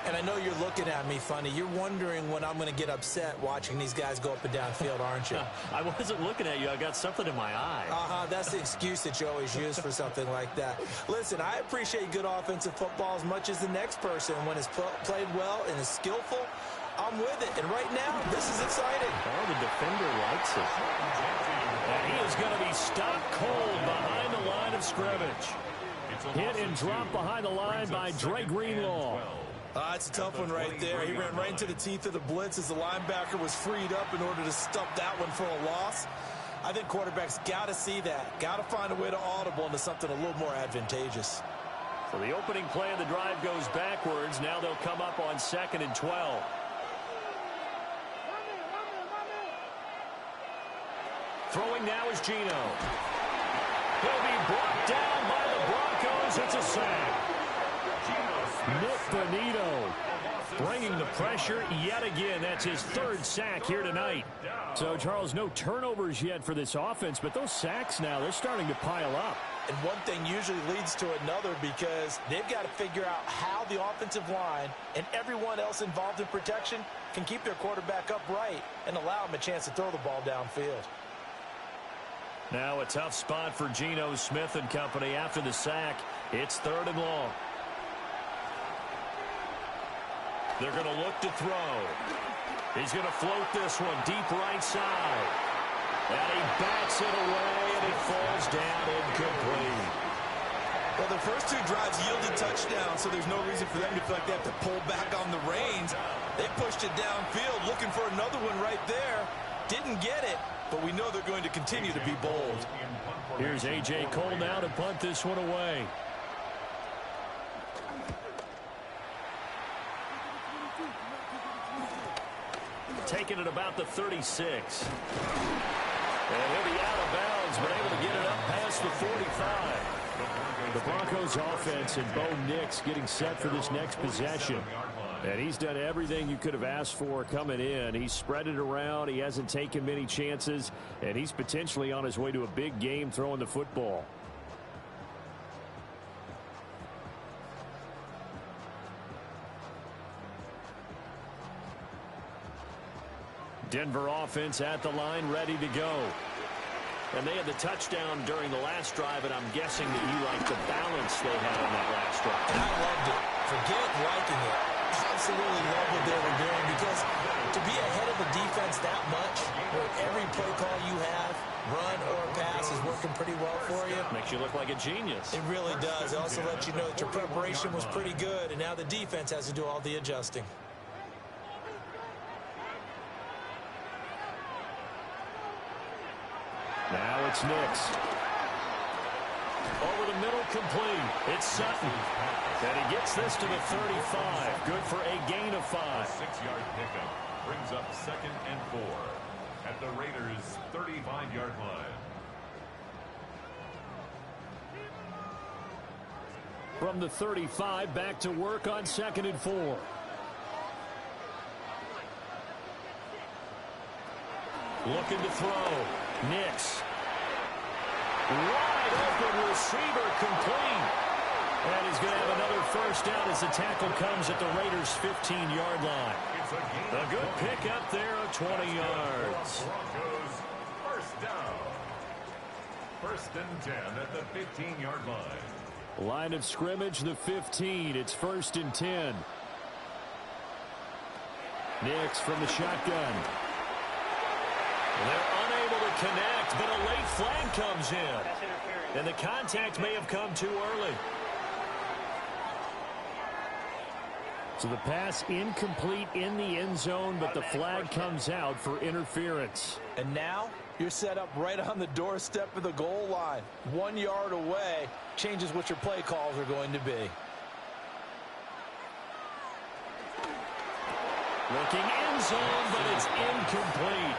S4: And I know you're looking at me funny. You're wondering when I'm going to get upset watching these guys go up and down field, aren't you?
S5: I wasn't looking at you. I got something in my eye.
S4: That's the excuse that you always use for something like that. Listen, I appreciate good offensive football as much as the next person. When it's played well and is skillful, I'm with it. And right now, this is exciting.
S5: Oh, the defender likes it. And he is going to be stopped cold behind the line of scrimmage. Hit and drop behind the line by Dre Greenlaw.
S4: It's a tough one right there. He ran right into the teeth of the blitz as the linebacker was freed up in order to stop that one for a loss. I think quarterbacks got to see that. Got to find a way to audible into something a little more advantageous.
S5: So the opening play of the drive goes backwards. Now they'll come up on 2nd and 12. Throwing now is Geno. He'll be brought down by the Broncos. It's a sack. Nick Bonito bringing the pressure yet again. That's his 3rd sack here tonight. So, Charles, no turnovers yet for this offense, but those sacks now, they're starting to pile up.
S4: And one thing usually leads to another because they've got to figure out how the offensive line and everyone else involved in protection can keep their quarterback upright and allow him a chance to throw the ball downfield.
S5: Now a tough spot for Geno Smith and company after the sack. It's 3rd and long. They're going to look to throw. He's going to float this one deep right side. And he bats it away, and it falls down incomplete.
S4: Well, the first 2 drives yielded touchdowns, so there's no reason for them to feel like they have to pull back on the reins. They pushed it downfield, looking for another one right there. Didn't get it, but we know they're going to continue to be bold.
S5: Here's A.J. Cole now to punt this one away. Taking it about the 36. And he'll be out of bounds, but able to get it up past the 45. The Broncos offense and Bo Nix getting set for this next possession. And he's done everything you could have asked for coming in. He's spread it around. He hasn't taken many chances. And he's potentially on his way to a big game throwing the football. Denver offense at the line, ready to go. And they had the touchdown during the last drive, and I'm guessing that you like the balance they had on that last drive.
S4: And I loved it. Forget liking it. Absolutely love what they were doing, because to be ahead of a defense that much, where every play call you have, run or pass, is working pretty well for you.
S5: Makes you look like a genius.
S4: It really does. It also lets you know that your preparation was pretty good, and now the defense has to do all the adjusting.
S5: Now it's Nix. Over the middle, complete. It's Sutton. And he gets this to the 35. Good for a gain of 5.
S3: 6-yard pickup brings up 2nd and 4 at the Raiders' 35-yard line.
S5: From the 35, back to work on 2nd and 4. Looking to throw. Nix. Wide open receiver, complete. And he's going to have another first down as the tackle comes at the Raiders' 15-yard line. A good pickup there of 20 yards.
S3: Broncos first down. 1st and 10 at the 15-yard line.
S5: Line of scrimmage, the 15. It's 1st and 10. Nix from the shotgun. They're unable to connect, but a late flag comes in. And the contact may have come too early. So the pass incomplete in the end zone, but the flag comes out for interference.
S4: And now you're set up right on the doorstep of the goal line. 1 yard away changes what your play calls are going to be.
S5: Looking end zone, but it's incomplete.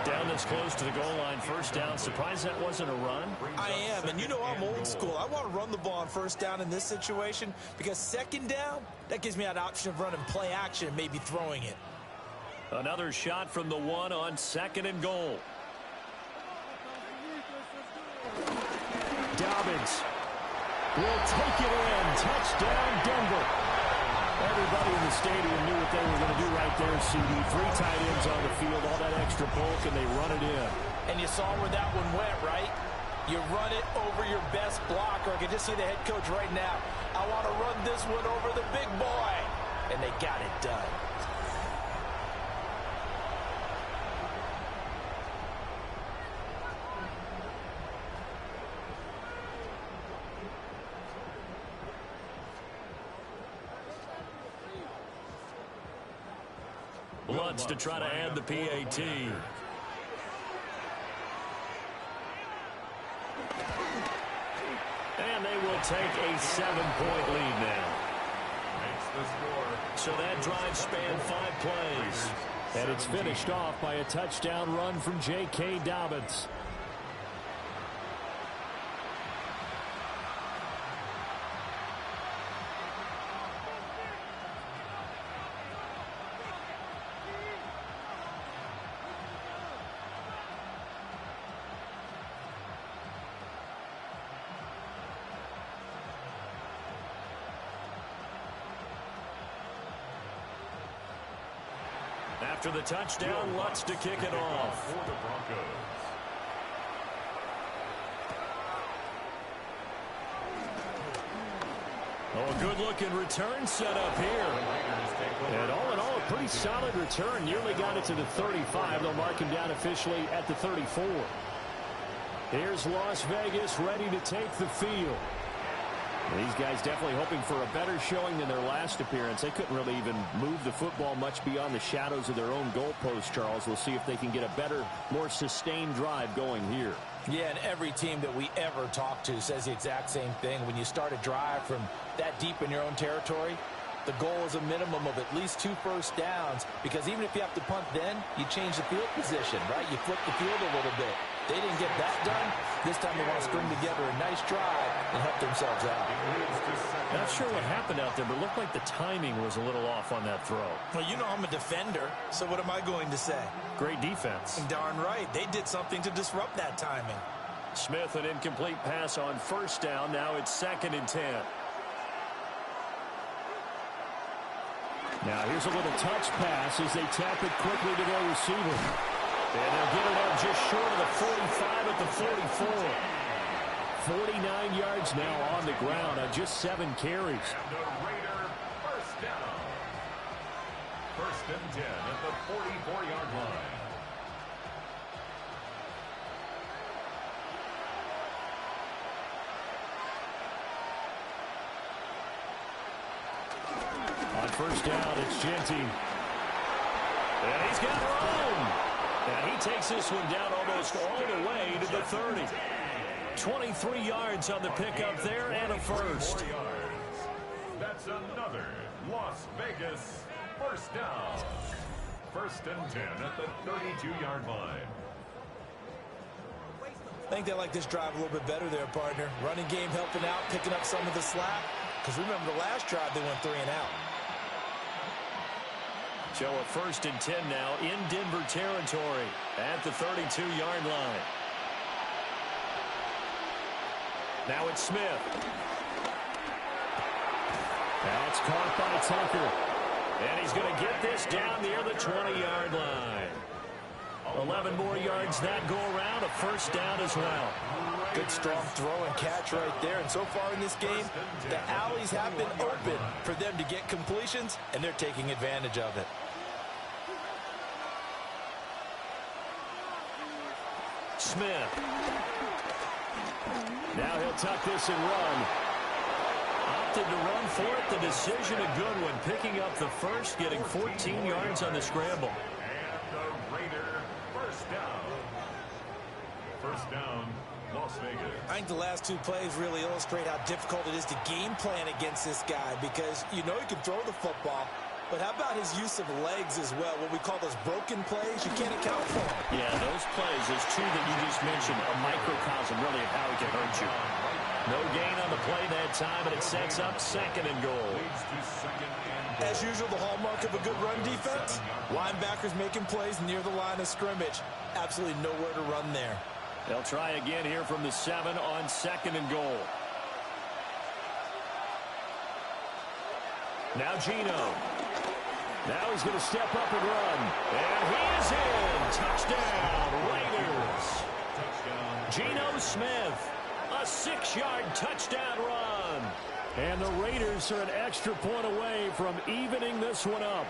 S5: Down this close to the goal line, first down. Surprised that wasn't a run?
S4: I am, and you know I'm old school. I want to run the ball on first down in this situation because 2nd down, that gives me that option of running play action and maybe throwing it.
S5: Another shot from the 1 on 2nd and goal. Dobbins will take it in. Touchdown, Denver. Everybody in the stadium knew what they were going to do right there, CD. 3 tight ends on the field, all that extra bulk, and they run it in.
S4: And you saw where that one went, right? You run it over your best blocker. I can just see the head coach right now. I want to run this one over the big boy. And they got it done.
S1: Lutz to try to add the PAT. And they will take a 7-point lead now. So that drive spanned 5 plays. And it's finished off by a touchdown run from J.K. Dobbins. After the touchdown, Lutz to kick it off.
S3: For the Broncos.
S1: Oh, a good-looking return set up here. And all in all, a pretty solid return. Nearly got it to the 35. They'll mark him down officially at the 34. Here's Las Vegas ready to take the field. These guys definitely hoping for a better showing than their last appearance. They couldn't really even move the football much beyond the shadows of their own goalpost, Charles. We'll see if they can get a better, more sustained drive going here.
S2: Yeah, and every team that we ever talk to says the exact same thing. When you start a drive from that deep in your own territory, the goal is a minimum of at least 2 first downs, because even if you have to punt then, you change the field position, right? You flip the field a little bit. They didn't get that done. This time they want to string together a nice drive and help themselves out.
S1: Not sure what happened out there, but it looked like the timing was a little off on that throw.
S4: Well, you know I'm a defender, so what am I going to say?
S1: Great defense.
S4: Darn right. They did something to disrupt that timing.
S1: Smith, an incomplete pass on first down. Now it's 2nd and 10. Now here's a little touch pass as they tap it quickly to their receiver. And they'll get it up just short of the 45 at the 44. 49 yards now on the ground on just 7 carries.
S3: And the Raider first down. 1st and 10 at the 44-yard line.
S1: On first down, it's Genty. And he's got room. And he takes this one down almost all the way to the 30. 23 yards on the pickup there and a first.
S3: That's another Las Vegas first down. 1st and 10 at the 32-yard line.
S4: I think they like this drive a little bit better there, partner. Running game helping out, picking up some of the slack. Because remember the last drive, they went 3 and out.
S1: So a 1st and 10 now in Denver territory at the 32-yard line. Now it's Smith. That's caught by Tucker. And he's going to get this down near the 20-yard line. 11 more yards that go around, a first down as well.
S2: Good strong throw and catch right there. And so far in this game, the alleys have been open for them to get completions, and they're taking advantage of it.
S1: Smith. Now he'll tuck this and run. Opted to run for it. The decision a good one. Picking up the first, getting 14 yards on the scramble.
S3: And the Raider first down. First down, Las Vegas.
S4: I think the last 2 plays really illustrate how difficult it is to game plan against this guy, because you know he can throw the football, but how about his use of legs as well? What we call those broken plays, you can't account for them.
S1: Yeah, those plays, those 2 that you just mentioned, a microcosm really of how he can hurt you. No gain on the play that time, and it sets up 2nd and goal.
S4: As usual, the hallmark of a good run defense, linebackers making plays near the line of scrimmage. Absolutely nowhere to run there.
S1: They'll try again here from the 7 on 2nd and goal. Now Geno. Now he's going to step up and run. And he is in. Touchdown, Raiders. Geno Smith, a 6-yard touchdown run. And the Raiders are an extra point away from evening this one up.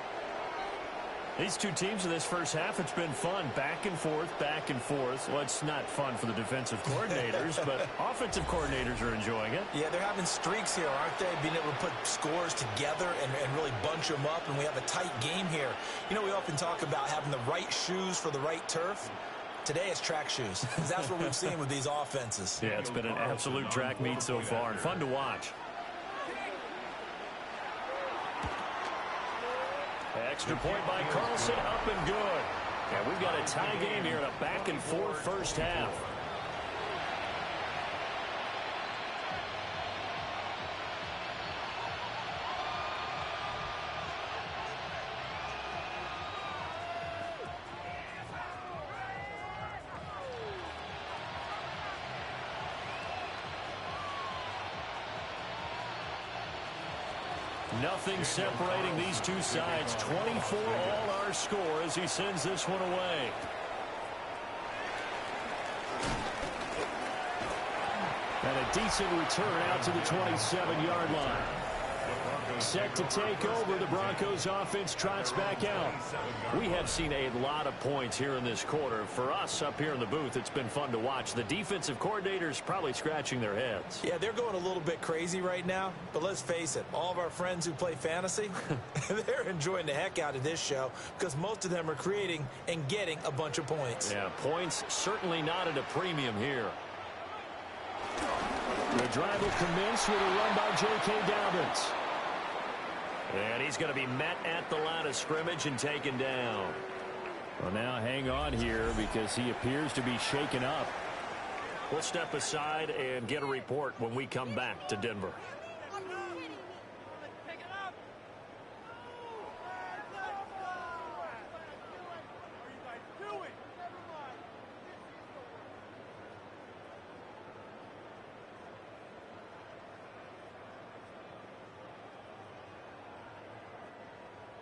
S5: These two teams in this first half, it's been fun. Back and forth, back and forth. Well, it's not fun for the defensive coordinators, but offensive coordinators are enjoying it.
S4: Yeah, they're having streaks here, aren't they? Being able to put scores together and really bunch them up, and we have a tight game here. You know, we often talk about having the right shoes for the right turf. Today it's track shoes. That's what we've seen with these offenses.
S5: Yeah, it's been an absolute track meet so far and fun to watch. Extra point by Carlson, up and good. And we've got a tie game here in a back-and-forth first half. Nothing separating these two sides. 24 all our score as he sends this one away. And a decent return out to the 27-yard line. Set to take over, the Broncos offense trots back out. We have seen a lot of points here in this quarter. For us up here in the booth, it's been fun to watch. The defensive coordinators probably scratching their heads.
S4: Yeah, they're going a little bit crazy right now, but let's face it, all of our friends who play fantasy, they're enjoying the heck out of this show because most of them are creating and getting a bunch of points.
S5: Yeah, points certainly not at a premium here. The drive will commence with a run by J.K. Dobbins. And he's going to be met at the line of scrimmage and taken down. Well, now hang on here because he appears to be shaken up. We'll step aside and get a report when we come back to Denver.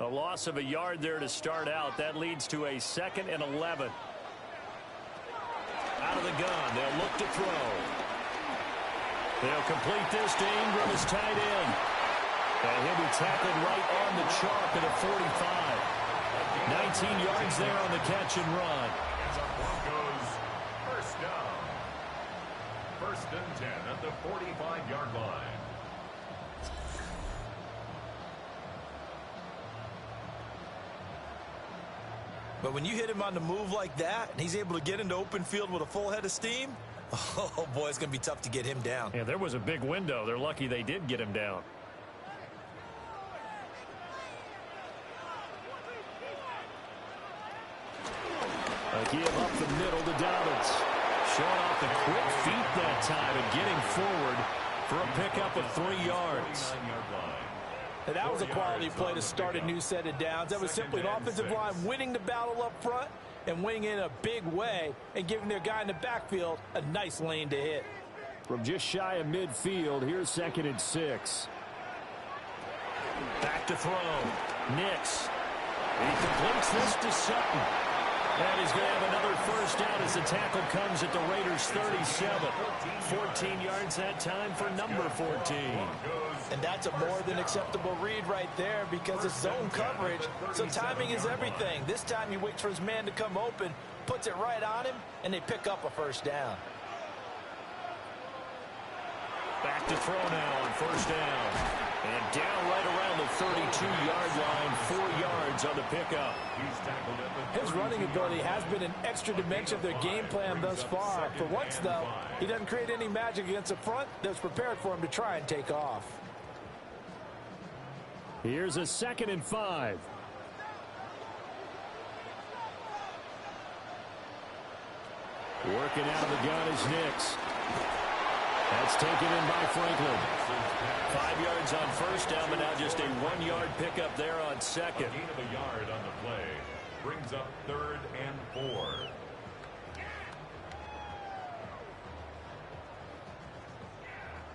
S5: A loss of a yard there to start out. That leads to a 2nd and 11. Out of the gun. They'll look to throw. They'll complete this to Ingram as tight end. And he'll be tackled right on the chalk at a 45. 19 yards there on the catch and run.
S3: And the Broncos first down. 1st and 10 at the 45-yard line.
S4: But when you hit him on the move like that, and he's able to get into open field with a full head of steam, oh, boy, it's going to be tough to get him down.
S5: Yeah, there was a big window. They're lucky they did get him down. A give up the middle to Dobbins. Showing off the quick feet that time and getting forward for a pickup of 3 yards.
S2: And that was a quality play to start a new set of downs. That was simply an offensive line winning the battle up front and winning in a big way and giving their guy in the backfield a nice lane to hit.
S5: From just shy of midfield, here's 2nd and 6. Back to throw. Nix. He completes this to Sutton. And he's going to have another first down as the tackle comes at the Raiders' 37. 14 yards that time for number 14.
S2: And that's a more than acceptable read right there because it's zone coverage, so timing is everything. This time he waits for his man to come open, puts it right on him, and they pick up a first down.
S5: Back to throw now on first down. And down right around the 32-yard line, 4 yards on the pickup.
S2: His running ability has been an extra dimension of their game plan thus far. For once, though, he doesn't create any magic against the front that's prepared for him to try and take off.
S5: Here's a 2nd and 5. Working out of the gun is Nix. That's taken in by Franklin. 5 yards on first down, but now just a 1-yard pickup there on 2nd.
S3: A gain of a yard on the play brings up 3rd and 4.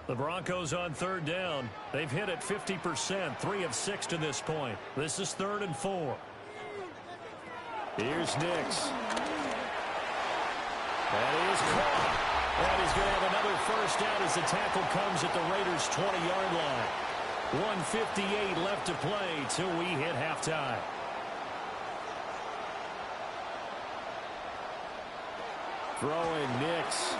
S5: The Broncos on 3rd down. They've hit it 50%, 3 of 6 to this point. This is 3rd and 4. Here's Nix. That is caught. And he's going to have another first down as the tackle comes at the Raiders' 20-yard line. 1:58 left to play till we hit halftime. Throwing Nix.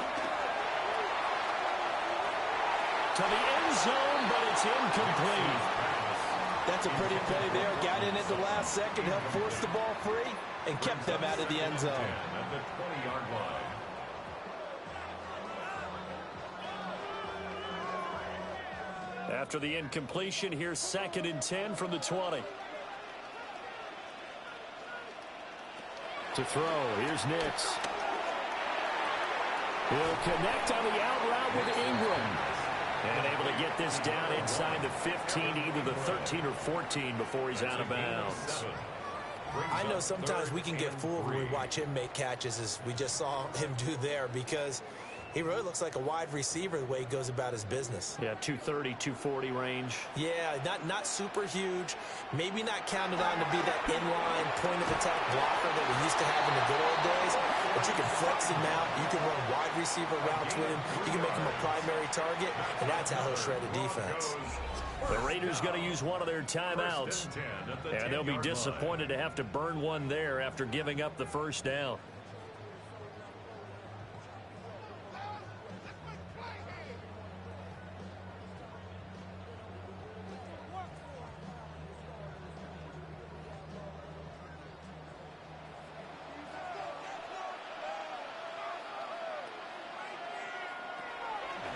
S1: To the end zone, but it's incomplete.
S2: That's a pretty play there. Got in at the last second, helped force the ball free, and kept them out of the end zone.
S3: At the 20-yard line.
S5: After the incompletion, here's 2nd and 10 from the 20. To throw, here's Nix. He'll connect on the out route with Ingram. And able to get this down inside the 15, either the 13 or 14 before he's out of bounds.
S4: I know sometimes we can get fooled when we watch him make catches, as we just saw him do there, because he really looks like a wide receiver the way he goes about his business.
S5: Yeah, 230, 240 range.
S4: Yeah, not super huge. Maybe not counted on to be that inline point-of-attack blocker that we used to have in the good old days. But you can flex him out. You can run wide receiver routes with him. You can make him a primary target, and that's how he'll shred a defense.
S5: The Raiders going to use one of their timeouts. And they'll be disappointed to have to burn one there after giving up the first down.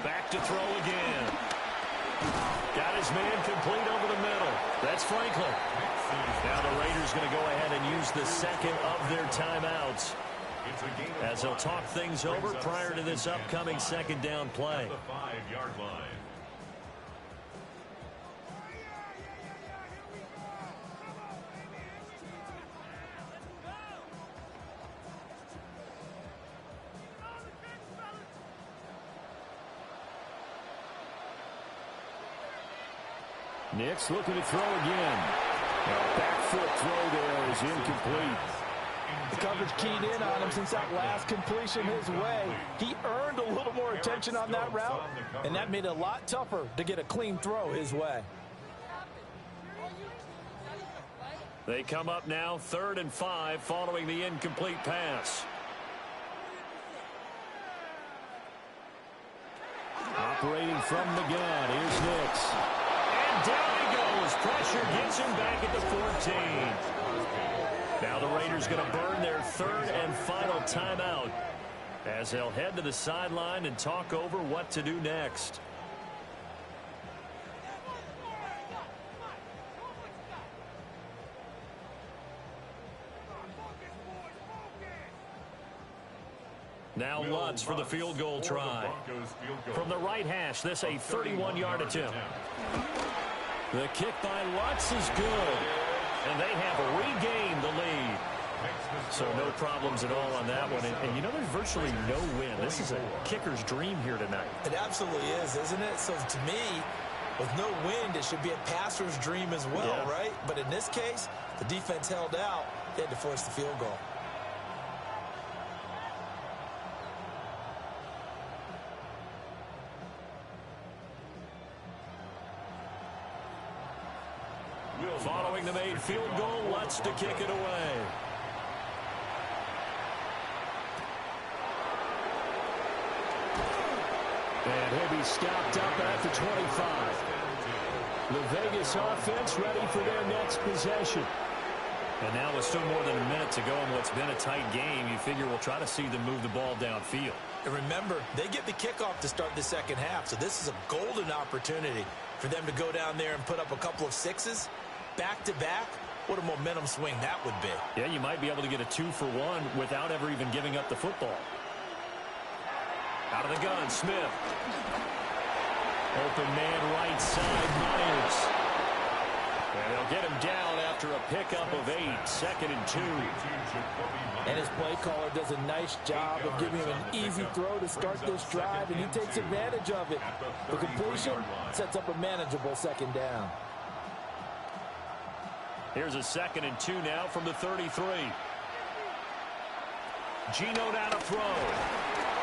S5: Back to throw again. Got his man complete over the middle. That's Franklin. Now the Raiders going to go ahead and use the second of their timeouts, as they'll talk things over prior to this upcoming second down play.
S3: The 5-yard line.
S5: Nix looking to throw again. Back foot throw there is incomplete.
S2: The coverage keyed in on him since that last completion his way. He earned a little more attention on that route, and that made it a lot tougher to get a clean throw his way.
S5: They come up now 3rd and 5 following the incomplete pass. Operating from the gun, here's Nix. And down he goes. Pressure gets him back at the 14. Now the Raiders going to burn their 3rd and final timeout, as they'll head to the sideline and talk over what to do next. Now Lutz for the field goal try. From the right hash, this a 31-yard attempt. The kick by Lutz is good, and they have regained the lead. So no problems at all on that one. And you know, there's virtually no win. This is a kicker's dream here tonight.
S4: It absolutely is, isn't it? So to me, with no wind, it should be a passer's dream as well, right? But in this case, the defense held out. They had to force the field goal.
S5: Following the made field goal, Lutz to kick it away. And he'll be stopped up at the 25. The Vegas offense ready for their next possession. And now with still more than a minute to go in what's been a tight game, you figure we'll try to see them move the ball downfield.
S4: And remember, they get the kickoff to start the second half, so this is a golden opportunity for them to go down there and put up a couple of sixes. Back-to-back, what a momentum swing that would be.
S5: Yeah, you might be able to get a 2-for-1 without ever even giving up the football. Out of the gun, Smith. Open man right side, Myers. And they'll get him down after a pickup of 8, 2nd and 2.
S2: And his play caller does a nice job of giving him an easy throw to start this drive, and he takes advantage of it. The completion sets up a manageable second down.
S5: Here's a 2nd and 2 now from the 33. Gino down to throw.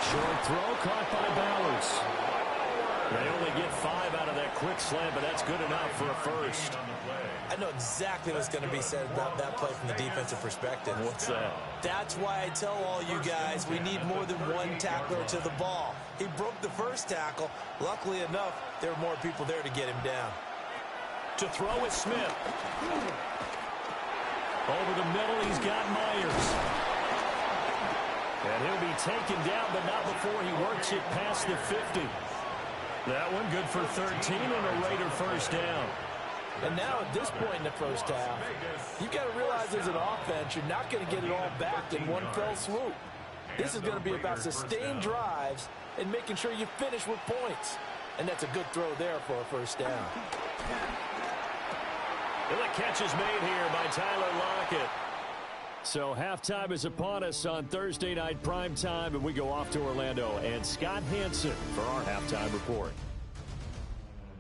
S5: Short throw caught by Bowers. They only get 5 out of that quick slant, but that's good enough for a first.
S4: I I know exactly what's going to be said about that play from the defensive perspective.
S5: What's that?
S4: That's why I tell all you guys we need more than one tackler to the ball. He broke the first tackle. Luckily enough, there were more people there to get him down.
S5: To throw is Smith. Over the middle, he's got Myers. And he'll be taken down, but not before he works it past the 50. That one good for 13 and a Raider first down.
S2: And now at this point in the first half, you've got to realize as an offense, you're not going to get it all back in one fell swoop. This is going to be about sustained drives and making sure you finish with points. And that's a good throw there for a first down.
S5: And the catch is made here by Tyler Lockett. So halftime is upon us on Thursday night primetime, and we go off to Orlando and Scott Hansen for our halftime report.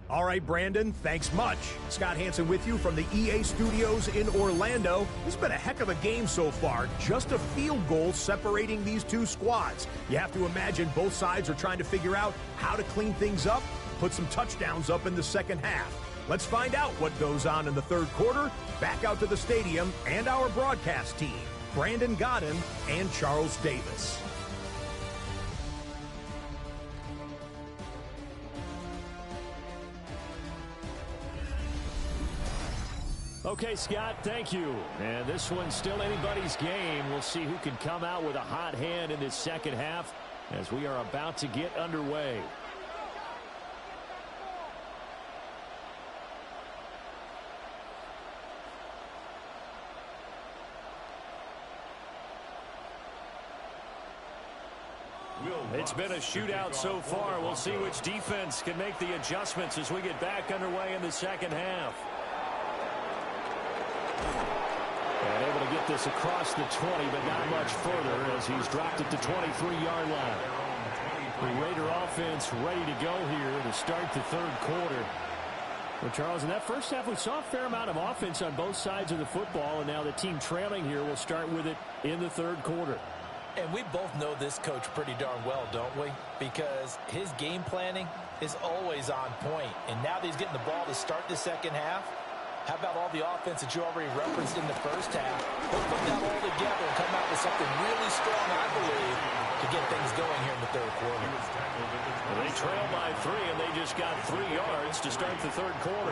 S6: All right, Brandon, thanks much. Scott Hansen with you from the EA Studios in Orlando. This has been a heck of a game so far. Just a field goal separating these two squads. You have to imagine both sides are trying to figure out how to clean things up, put some touchdowns up in the second half. Let's find out what goes on in the third quarter. Back out to the stadium and our broadcast team, Brandon Godden and Charles Davis.
S5: Okay, Scott, thank you. And this one's still anybody's game. We'll see who can come out with a hot hand in this second half as we are about to get underway. It's been a shootout so far. We'll see which defense can make the adjustments as we get back underway in the second half. And able to get this across the 20, but not much further as he's dropped it to 23-yard line. The Raider offense ready to go here to start the third quarter. Well, Charles, in that first half, we saw a fair amount of offense on both sides of the football, and now the team trailing here will start with it in the third quarter.
S2: And we both know this coach pretty darn well, don't we? Because his game planning is always on point. And now that he's getting the ball to start the second half, how about all the offense that you already referenced in the first half? He'll put that all together and come out with something really strong, I believe, to get things going here in the third quarter.
S5: Well, they trail by 3, and they just got 3 yards to start the third quarter.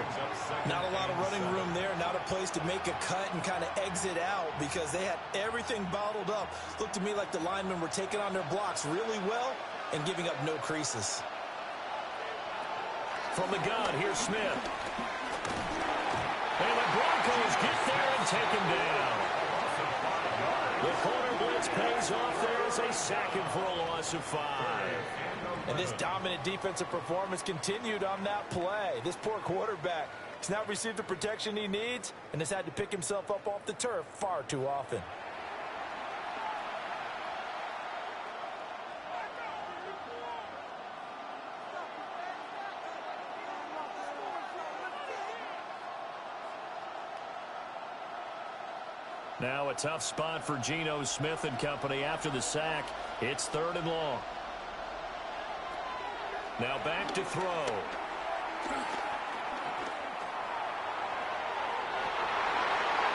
S4: Not a lot of running room there, not a place to make a cut and kind of exit out because they had everything bottled up. Looked to me like the linemen were taking on their blocks really well and giving up no creases.
S5: From the gun, here's Smith. And the Broncos get there and take him down. The corner blitz pays off there as they sack him for a loss of 5.
S2: And this dominant defensive performance continued on that play. This poor quarterback has not received the protection he needs and has had to pick himself up off the turf far too often.
S5: Now a tough spot for Geno Smith and company after the sack. It's 3rd and long. Now back to throw.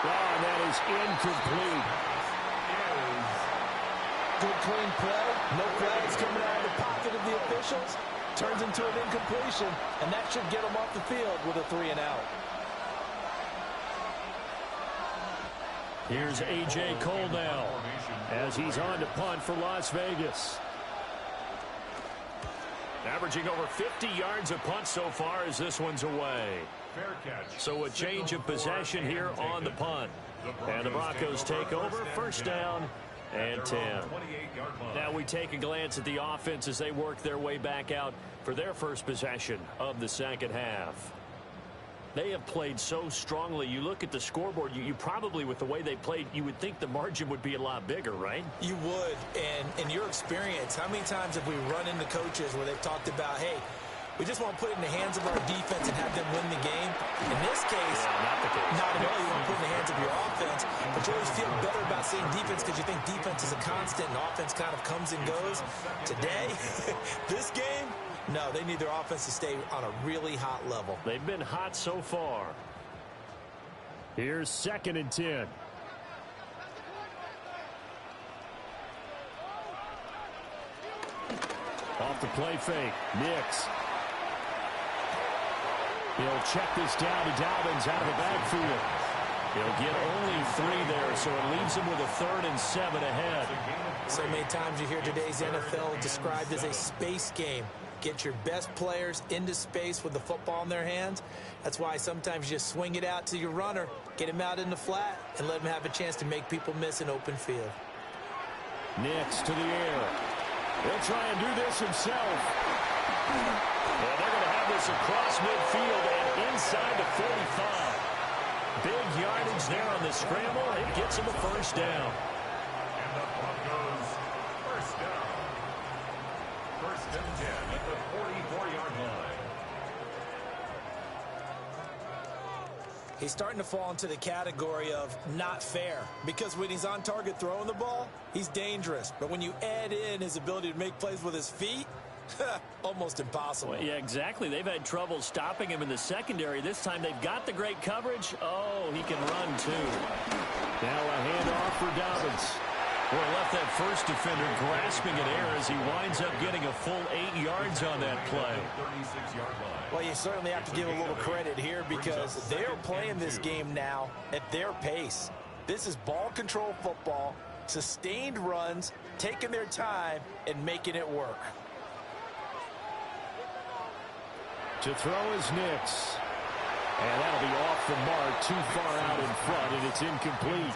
S5: And that is incomplete.
S2: Good clean play. No flags coming out of the pocket of the officials. Turns into an incompletion, and that should get him off the field with a 3 and out.
S5: Here's A.J. Cole now as he's on to punt for Las Vegas. Averaging over 50 yards a punt so far as this one's away. So a change of possession here on the punt. And the Broncos take over, first down and 10. Now we take a glance at the offense as they work their way back out for their first possession of the second half. They have played so strongly. You look at the scoreboard, you probably, with the way they played, you would think the margin would be a lot bigger, right?
S4: You would. And in your experience, how many times have we run into coaches where they've talked about, hey, we just want to put it in the hands of our defense and have them win the game? In this case, not at all. You want to put it in the hands of your offense, but you always feel better about saying defense because you think defense is a constant and offense kind of comes and goes. Today, this game, no, they need their offense to stay on a really hot level.
S5: They've been hot so far. Here's 2nd and 10. Off the play fake. Nix. He'll check this down to Dobbins out of the backfield. He'll get only 3 there, so it leaves him with a 3rd and 7 ahead.
S4: So many times you hear today's NFL described as a space game. Get your best players into space with the football in their hands. That's why sometimes you just swing it out to your runner, get him out in the flat, and let him have a chance to make people miss an open field.
S5: Nix to the air. He'll try and do this himself. And they're going to have this across midfield and inside the 45. Big yardage there on the scramble. It gets him a 1st down.
S3: And the Broncos first down. 1st and 10 at the 44-yard line.
S4: He's starting to fall into the category of not fair, because when he's on target throwing the ball, he's dangerous. But when you add in his ability to make plays with his feet, almost impossible.
S5: Well, yeah, exactly. They've had trouble stopping him in the secondary. This time they've got the great coverage. Oh, he can run too. Now a handoff for Dobbins. Well, left that first defender grasping at air as he winds up getting a full 8 yards on that play.
S3: 36-yard line.
S4: Well, you certainly have to give a little credit here because they're playing this game now at their pace. This is ball control football, sustained runs, taking their time, and making it work.
S5: To throw is Nix. And that'll be off the mark, too far out in front, and it's incomplete.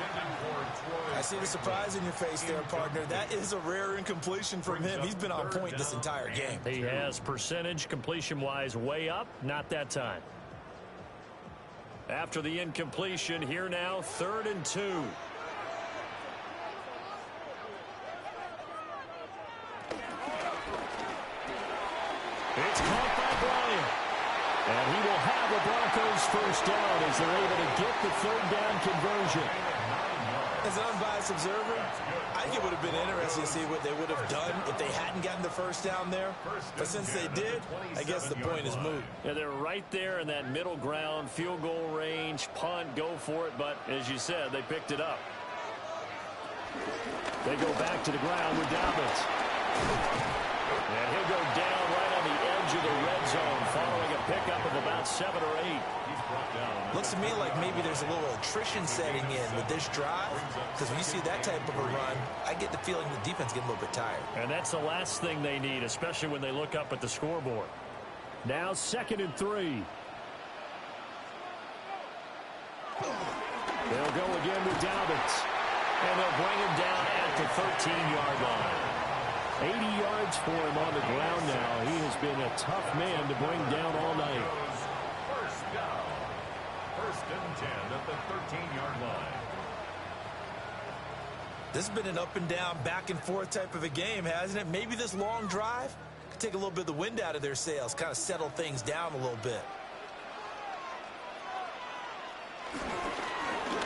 S4: I see the surprise in your face there, partner. That is a rare incompletion from him. He's been on point this entire game.
S5: He has percentage completion-wise way up, not that time. After the incompletion, here now, 3rd and 2. It's caught by Bryant. And he will have the Broncos 1st down as they're able to get the 3rd down conversion.
S4: As an unbiased observer, I think it would have been interesting to see what they would have done if they hadn't gotten the 1st down there. But since they did, I guess the point is moot.
S5: Yeah, they're right there in that middle ground, field goal range, punt, go for it. But as you said, they picked it up. They go back to the ground with Dobbins. And he'll go down right on the edge of the red zone following a pickup of about 7 or 8.
S4: Looks to me like maybe there's a little attrition setting in with this drive, because when you see that type of a run, I get the feeling the defense getting a little bit tired.
S5: And that's the last thing they need, especially when they look up at the scoreboard. Now 2nd and 3. They'll go again with Dobbins. And they'll bring him down at the 13-yard line. 80 yards for him on the ground now. He has been a tough man to bring down all night.
S3: First down. 1st and 10 at the 13-yard line.
S4: This has been an up and down, back and forth type of a game, hasn't it? Maybe this long drive could take a little bit of the wind out of their sails, kind of settle things down a little bit.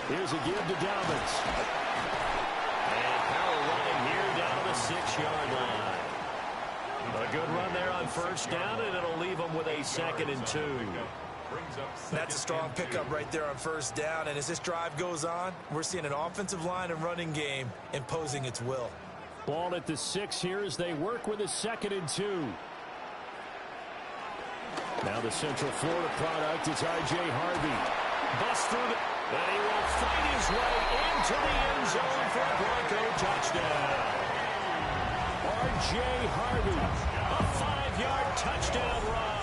S5: Here's a give to Dobbins. And power running here down to the 6-yard line. A good run there on 1st down, and it'll leave them with a 2nd and 2.
S4: That's a strong pickup right there on 1st down, and as this drive goes on, we're seeing an offensive line and running game imposing its will.
S5: Ball at the 6 here as they work with a 2nd and 2. Now the Central Florida product is R.J. Harvey. Bust through the... And he will fight his way into the end zone for a Bronco touchdown. R.J. Harvey, a 5-yard touchdown run.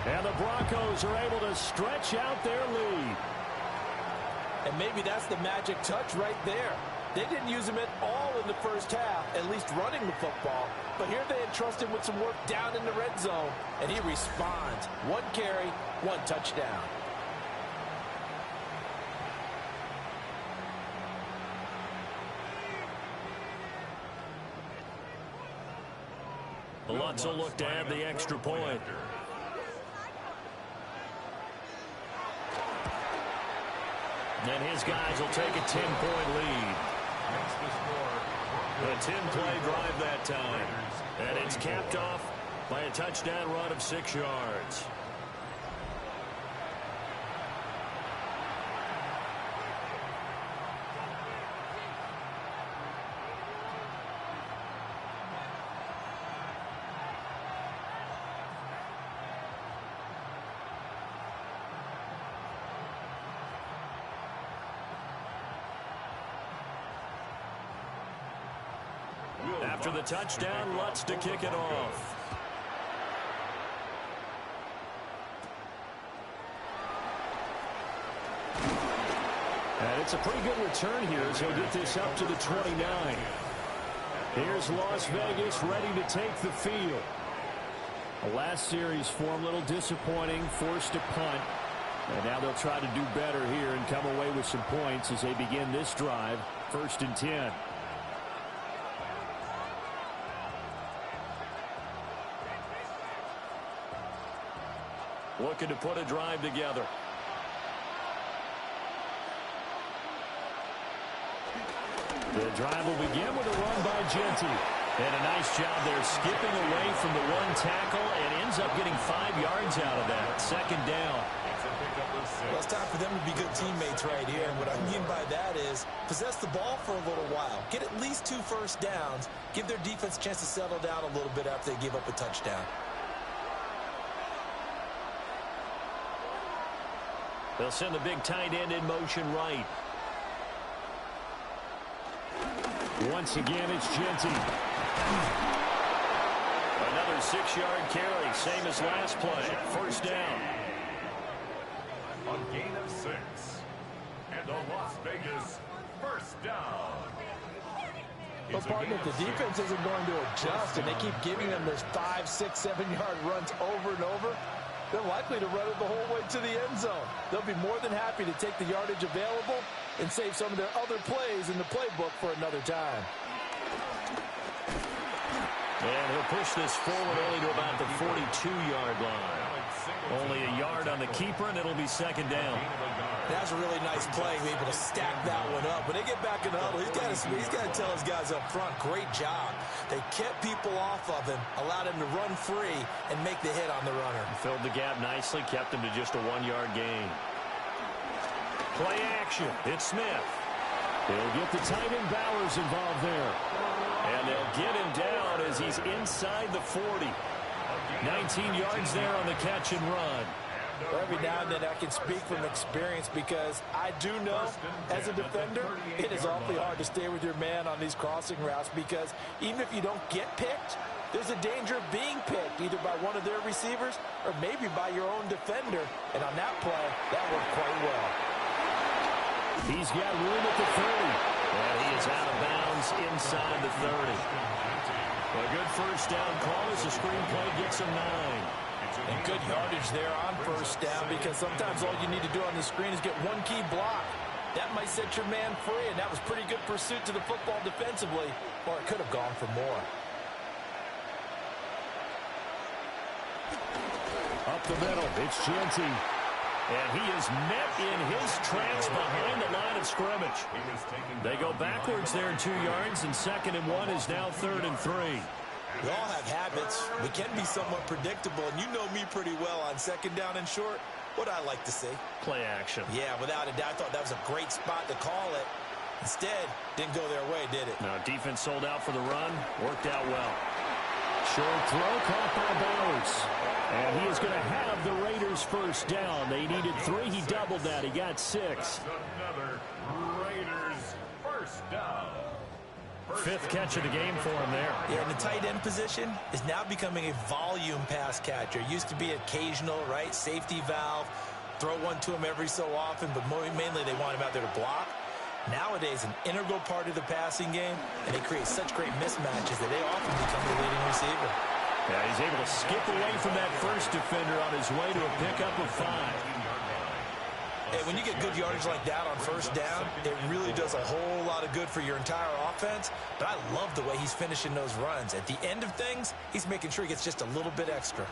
S5: And the Broncos are able to stretch out their lead.
S2: And maybe that's the magic touch right there. They didn't use him at all in the 1st half, at least running the football. But here they entrust him with some work down in the red zone, and he responds. 1 carry, 1 touchdown.
S5: Lutz will look to add the extra point. And his guys will take a 10-point lead. A 10-play drive that time. And it's capped off by a touchdown run of 6 yards.
S1: After the touchdown, Lutz to kick it off.
S5: And it's a pretty good return here as he'll get this up to the 29. Here's Las Vegas ready to take the field. The last series for him, a little disappointing, forced a punt. And now they'll try to do better here and come away with some points as they begin this drive, 1st and 10.
S1: Looking to put a drive together.
S5: The drive will begin with a run by Genty. And a nice job there skipping away from the one tackle and ends up getting 5 yards out of that. 2nd down.
S4: Well, it's time for them to be good teammates right here. And what I mean by that is possess the ball for a little while. Get at least 2 first downs. Give their defense a chance to settle down a little bit after they give up a touchdown.
S5: They'll send the big tight end in motion right. Once again, it's Genty.
S1: Another 6-yard carry, same as last play. 1st down.
S3: A gain of 6. And a Las Vegas 1st down.
S2: Well, partner, the defense isn't going to adjust, and they keep giving them those 5, 6, 7-yard runs over and over. They're likely to run it the whole way to the end zone. They'll be more than happy to take the yardage available and save some of their other plays in the playbook for another time.
S1: And he'll push this forward only to about the 42-yard line. Only a yard on the keeper, and it'll be 2nd down.
S4: That's a really nice play, able to stack that one up. When they get back in the huddle, he's got to tell his guys up front, great job. They kept people off of him, allowed him to run free, and make the hit on the runner.
S5: Filled the gap nicely, kept him to just a 1-yard gain.
S1: Play action. It's Smith.
S5: They'll get the tight end Bowers involved there.
S1: And they'll get him down as he's inside the 40. 19 yards there on the catch and run.
S2: Well, every now and then I can speak from experience because I do know as a defender it is awfully hard to stay with your man on these crossing routes because even if you don't get picked, there's a danger of being picked either by one of their receivers or maybe by your own defender. And on that play, that worked quite well.
S5: He's got room at the 30.
S1: And he is out of bounds inside the 30. A good 1st down call as the screenplay gets him 9.
S2: And good yardage there on 1st down because sometimes all you need to do on the screen is get one key block. That might set your man free, and that was pretty good pursuit to the football defensively, or it could have gone for more.
S5: Up the middle, it's Genty.
S1: And he is met in his tracks behind the line of scrimmage. They go backwards there 2 yards, and 2nd and 1 is now 3rd and 3.
S4: We all have habits. We can be somewhat predictable, and you know me pretty well on 2nd down and short. What I like to see.
S1: Play action.
S4: Yeah, without a doubt, I thought that was a great spot to call it. Instead, didn't go their way, did it?
S1: No, defense sold out for the run. Worked out well.
S5: Short throw caught by Bowers. And he is going to have the Raiders 1st down. They needed 3. He doubled that. He got 6.
S3: Another Raiders 1st down.
S1: 5th catch of the game for him there.
S4: Yeah, and the tight end position is now becoming a volume pass catcher. Used to be occasional, right? Safety valve. Throw one to him every so often, but mainly they want him out there to block. Nowadays, an integral part of the passing game, and they create such great mismatches that they often become the leading receiver.
S1: Yeah, he's able to skip away from that first defender on his way to a pickup of 5.
S4: Hey, when you get good yardage like that on 1st down, it really does a whole lot of good for your entire offense. But I love the way he's finishing those runs. At the end of things, he's making sure he gets just a little bit extra.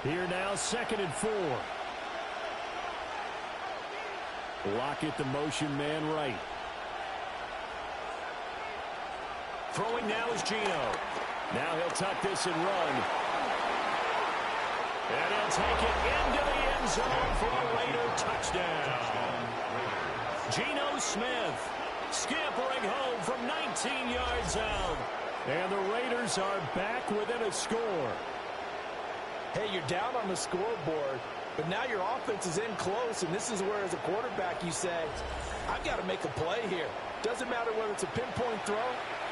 S5: Here now, 2nd and 4. Lockett, the motion man right.
S1: Throwing now is Geno.
S5: Now he'll tuck this and run.
S1: And he'll take it into the end zone for a Raider touchdown. Geno Smith scampering home from 19 yards out.
S5: And the Raiders are back within a score.
S2: Hey, you're down on the scoreboard, but now your offense is in close, and this is where, as a quarterback, you say, I've got to make a play here. Doesn't matter whether it's a pinpoint throw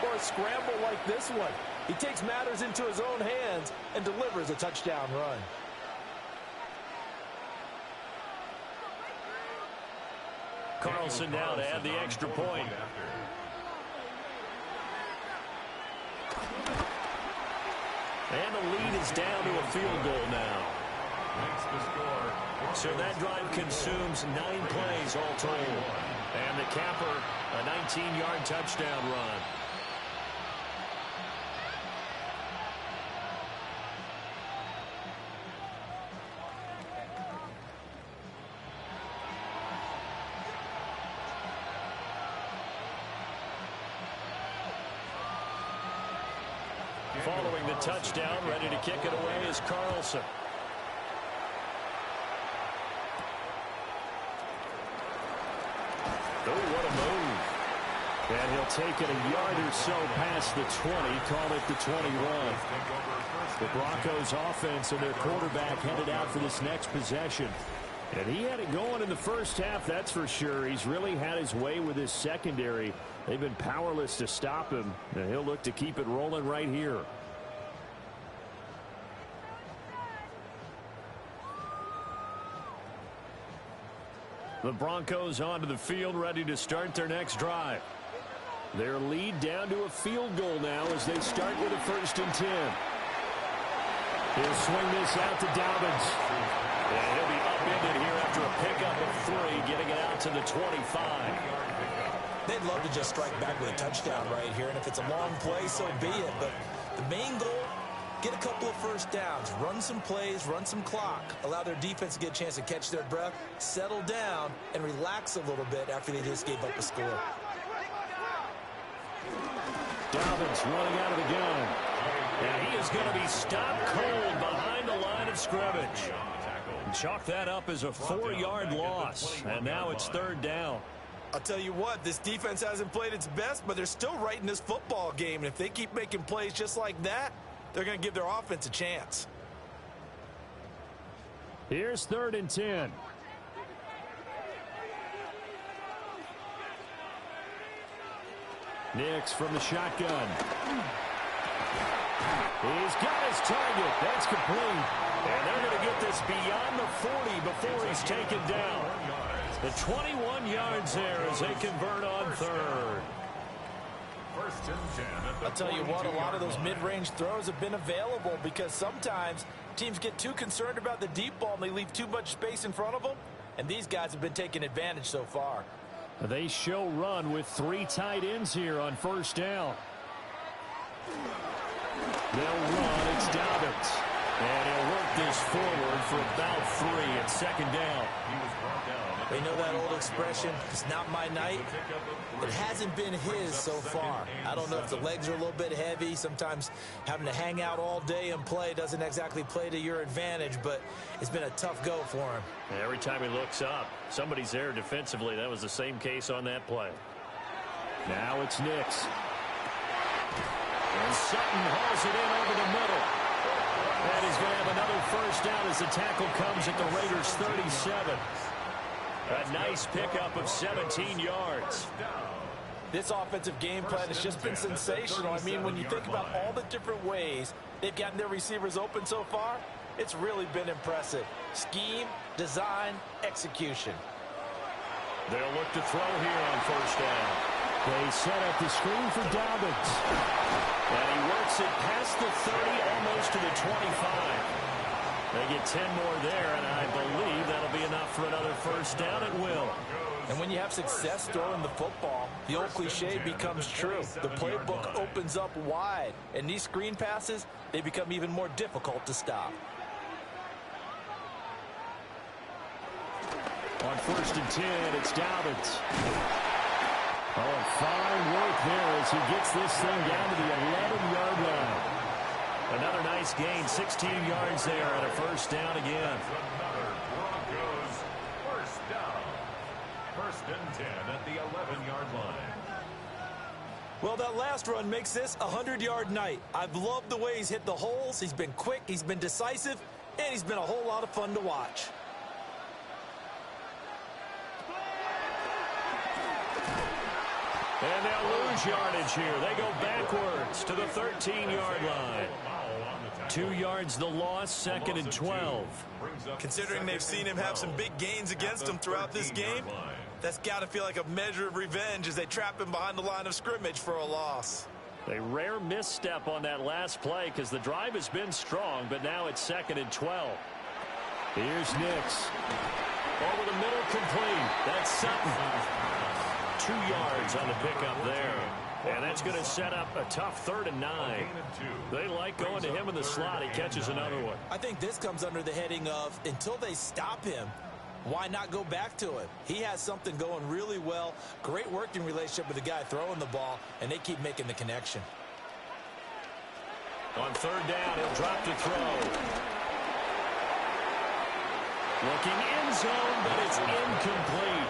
S2: or a scramble like this one. He takes matters into his own hands and delivers a touchdown run.
S1: Carlson now to add the extra point. And the lead is down to a field goal now. So that drive consumes 9 plays all told. And the capper, a 19-yard touchdown run. Following the touchdown, ready to kick it away is Carlson. Oh, what a move. And he'll take it a yard or so past the 20, call it the 21. The Broncos offense and their quarterback headed out for this next possession. And he had it going in the first half, that's for sure. He's really had his way with his secondary. They've been powerless to stop him. And he'll look to keep it rolling right here. The Broncos onto the field, ready to start their next drive. Their lead down to a field goal now as they start with a 1st and 10. He'll swing this out to Dobbins. And he'll be upended here after a pickup of 3, getting it out to the 25.
S4: They'd love to just strike back with a touchdown right here, and if it's a long play, so be it. But the main goal, get a couple of first downs, run some plays, run some clock, allow their defense to get a chance to catch their breath, settle down, and relax a little bit after they just gave up a score.
S1: Dobbins running out of the gun. And he is going to be stopped cold behind the line of scrimmage. Chalk that up as a 4-yard loss. And now it's 3rd down.
S4: I'll tell you what, this defense hasn't played its best, but they're still right in this football game. And if they keep making plays just like that, they're going to give their offense a chance.
S5: Here's 3rd and 10. Nix from the shotgun. He's got his target. That's complete. And they're going to get this beyond the 40 before he's taken down. The 21 yards there as they convert on 3rd.
S2: I'll tell you what, a lot of those mid-range throws have been available because sometimes teams get too concerned about the deep ball and they leave too much space in front of them. And these guys have been taking advantage so far.
S5: They show run with 3 tight ends here on 1st down. They'll run. It's Dobbins. And he'll work this forward for about 3 at 2nd down.
S2: They know that old expression, it's not my night. It hasn't been his so far. I don't know if the legs are a little bit heavy. Sometimes having to hang out all day and play doesn't exactly play to your advantage, but it's been a tough go for him.
S1: Every time he looks up, somebody's there defensively. That was the same case on that play.
S5: Now it's Nix.
S1: And Sutton hauls it in over the middle. And he's going to have another 1st down as the tackle comes at the Raiders' 37. A nice pickup of 17 yards.
S2: This offensive game plan has just been sensational. I mean, when you think about all the different ways they've gotten their receivers open so far, it's really been impressive. Scheme, design, execution.
S1: They'll look to throw here on 1st down.
S5: They set up the screen for Dobbins.
S1: And he works it past the 30, almost to the 25. They get 10 more there, and I believe that'll be enough for another 1st down at will.
S2: And when you have success throwing the football, the old cliche becomes true. The playbook opens up wide, and these screen passes, they become even more difficult to stop.
S5: On 1st and 10, it's Dobbins. Oh, fine work there as he gets this thing down to the 11-yard line.
S1: Another nice gain, 16 yards there, and a 1st down again.
S3: Broncos 1st down. 1st and 10 at the 11-yard line.
S4: Well, that last run makes this a 100-yard night. I've loved the way he's hit the holes. He's been quick, he's been decisive, and he's been a whole lot of fun to watch.
S5: And they'll lose yardage here. They go backwards to the 13-yard line. 2 yards the loss, 2nd and 12.
S4: Considering they've seen him have some big gains against him throughout this game, that's got to feel like a measure of revenge as they trap him behind the line of scrimmage for a loss.
S5: A rare misstep on that last play because the drive has been strong, but now it's 2nd and 12. Here's Nix. Over the middle, complete. That's Sutton. 2 yards on the pickup there. And that's going to set up a tough 3rd and 9. They like going to him in the slot. He catches another one.
S4: I think this comes under the heading of until they stop him, why not go back to him? He has something going really well. Great working relationship with the guy throwing the ball, and they keep making the connection.
S5: On 3rd down, he'll drop to throw. Looking end zone, but it's incomplete.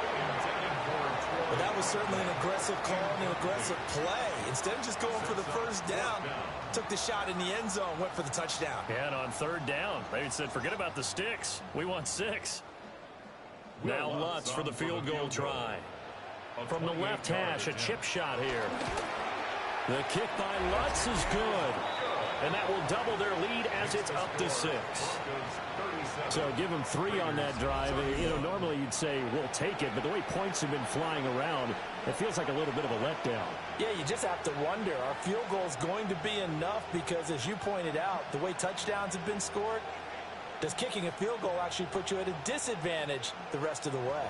S4: But that was certainly an aggressive call and an aggressive play. Instead of just going for the first down, took the shot in the end zone, went for the touchdown.
S5: Yeah, and on 3rd down, they said, forget about the sticks. We want 6. Now Lutz for the field goal try. From the left hash, a chip shot here. The kick by Lutz is good. And that will double their lead as it's up to 6. So give them 3 on that drive. You know, normally you'd say, we'll take it. But the way points have been flying around, it feels like a little bit of a letdown.
S4: Yeah, you just have to wonder, are field goals going to be enough? Because as you pointed out, the way touchdowns have been scored, does kicking a field goal actually put you at a disadvantage the rest of the way?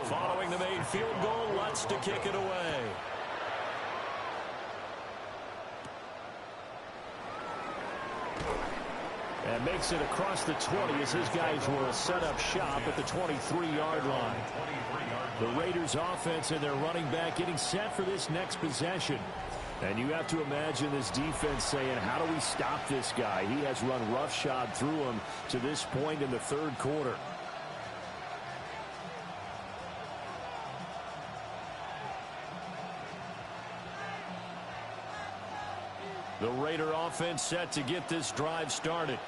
S5: Following the made field goal, Lutz to kick it away. And makes it across the 20 as his guys will set up shop at the 23-yard line. The Raiders offense and their running back getting set for this next possession. And you have to imagine this defense saying, how do we stop this guy? He has run roughshod through him to this point in the 3rd quarter. The Raider offense set to get this drive started.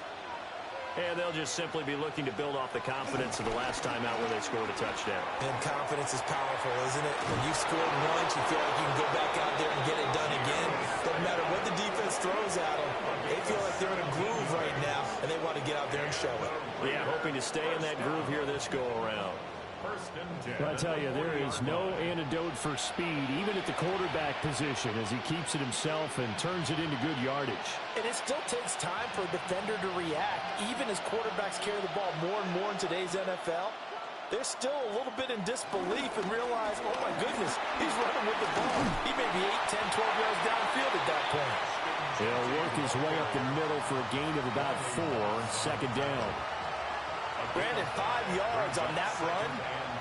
S5: And they'll just simply be looking to build off the confidence of the last time out where they scored a touchdown.
S4: And confidence is powerful, isn't it? When you've scored once, you feel like you can go back out there and get it done again. Doesn't matter what the defense throws at them. They feel like they're in a groove right now, and they want to get out there and show it.
S5: Yeah, hoping to stay in that groove here this go-around. I tell you, there is no antidote for speed, even at the quarterback position, as he keeps it himself and turns it into good yardage.
S4: And it still takes time for a defender to react. Even as quarterbacks carry the ball more and more in today's NFL, they're still a little bit in disbelief and realize, oh my goodness, he's running with the ball. He may be 8, 10, 12 yards downfield at that point.
S5: He'll work his way up the middle for a gain of about 4, 2nd down.
S4: Brandon, 5 yards on that run.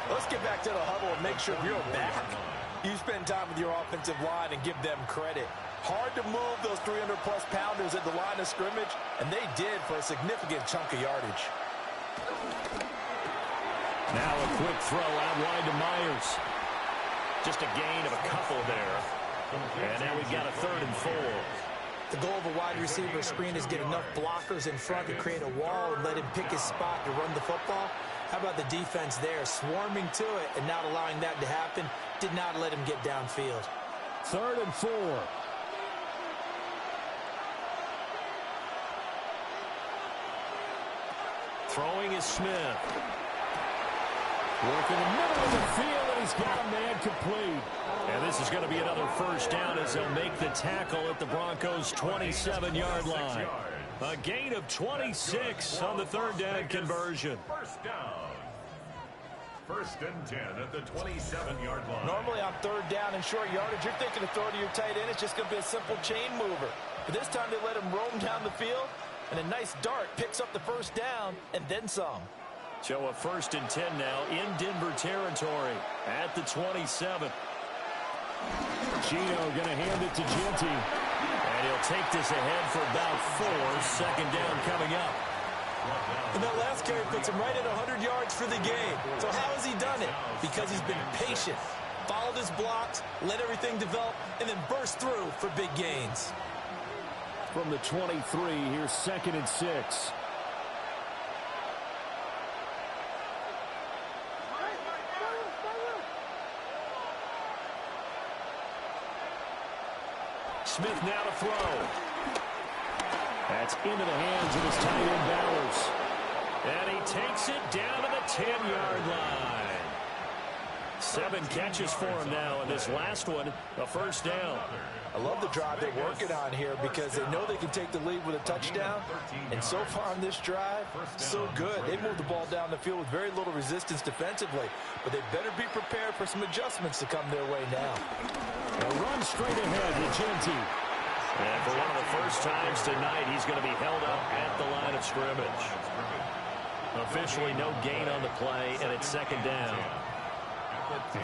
S4: Let's get back to the huddle and make sure you're back. You spend time with your offensive line and give them credit. Hard to move those 300-plus pounders at the line of scrimmage, and they did for a significant chunk of yardage.
S5: Now a quick throw out wide to Myers. Just a gain of a couple there. And now we've got a 3rd and 4.
S4: The goal of a wide receiver screen is get enough blockers in front to create a wall and let him pick his spot to run the football. How about the defense there, swarming to it and not allowing that to happen? Did not let him get downfield.
S5: 3rd and 4. Throwing is Smith. Working the middle of the field, and he's got a man complete. And this is going to be another 1st down as they'll make the tackle at the Broncos' 27-yard line. A gain of 26 on the 3rd down conversion.
S3: 1st down. 1st and 10 at the 27-yard line.
S4: Normally on 3rd down and short yardage, you're thinking of throw to your tight end. It's just going to be a simple chain mover. But this time they let him roam down the field, and a nice dart picks up the 1st down and then some.
S5: So a 1st and 10 now in Denver territory at the 27. Gino going to hand it to Genty. And he'll take this ahead for about 4. 2nd down coming up.
S4: And that last carry puts him right at 100 yards for the game. So how has he done it? Because he's been patient, followed his blocks, let everything develop, and then burst through for big gains.
S5: from the 23. Here's 2nd and 6. Smith now to throw. That's into the hands of his tight end Bowers. And he takes it down to the 10-yard line. 7 catches for him now, and this last one, a first down.
S2: I love the drive they're working on here because they know they can take the lead with a touchdown. And so far on this drive, so good. They moved the ball down the field with very little resistance defensively. But they better be prepared for some adjustments to come their way now.
S5: A run straight ahead to Genti. And for one of the first times tonight, he's going to be held up at the line of scrimmage. Officially no gain on the play, and it's 2nd down.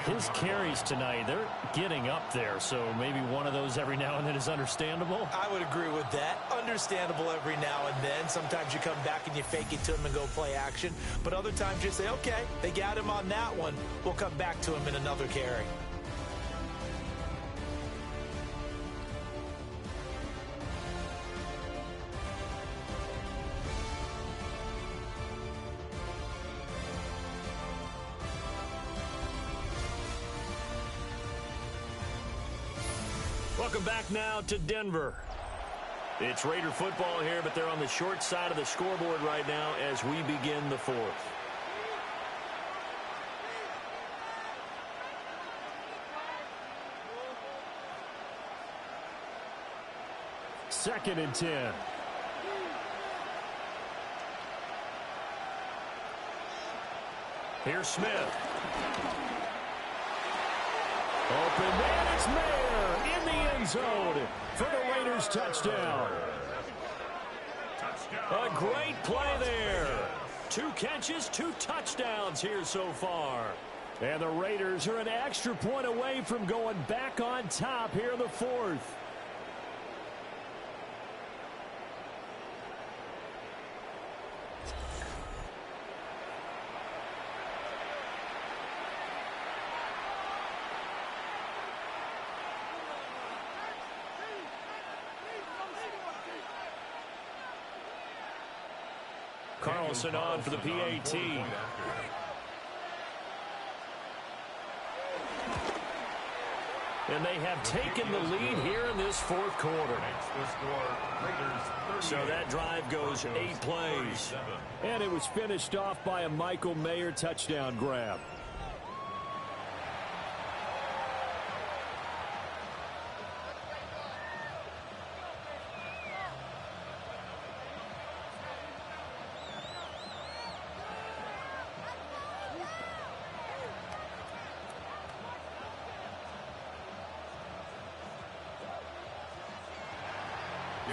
S5: His carries tonight, they're getting up there, so maybe one of those every now and then is understandable.
S2: I would agree with that. Understandable every now and then. Sometimes you come back and you fake it to him and go play action. But other times you say, okay, they got him on that one. We'll come back to him in another carry.
S5: Welcome back now to Denver. It's Raider football here, but they're on the short side of the scoreboard right now as we begin the 4th. Second and 10. Here's Smith. Open man, it's Mayer in the end zone for the Raiders touchdown. A great play there. 2 catches, 2 touchdowns here so far. And the Raiders are an extra point away from going back on top here in the 4th. Carlson on for the PAT. And they have taken the lead here in this 4th quarter. So that drive goes 8 plays. And it was finished off by a Michael Mayer touchdown grab.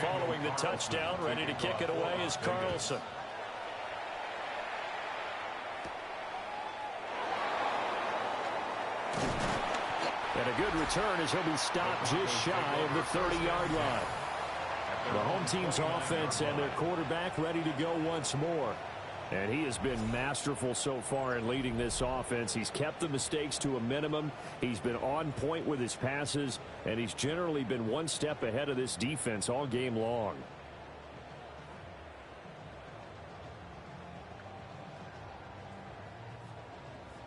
S5: Following the touchdown, ready to kick it away is Carlson. And a good return as he'll be stopped just shy of the 30-yard line. The home team's offense and their quarterback ready to go once more. And he has been masterful so far in leading this offense. He's kept the mistakes to a minimum. He's been on point with his passes, and he's generally been one step ahead of this defense all game long.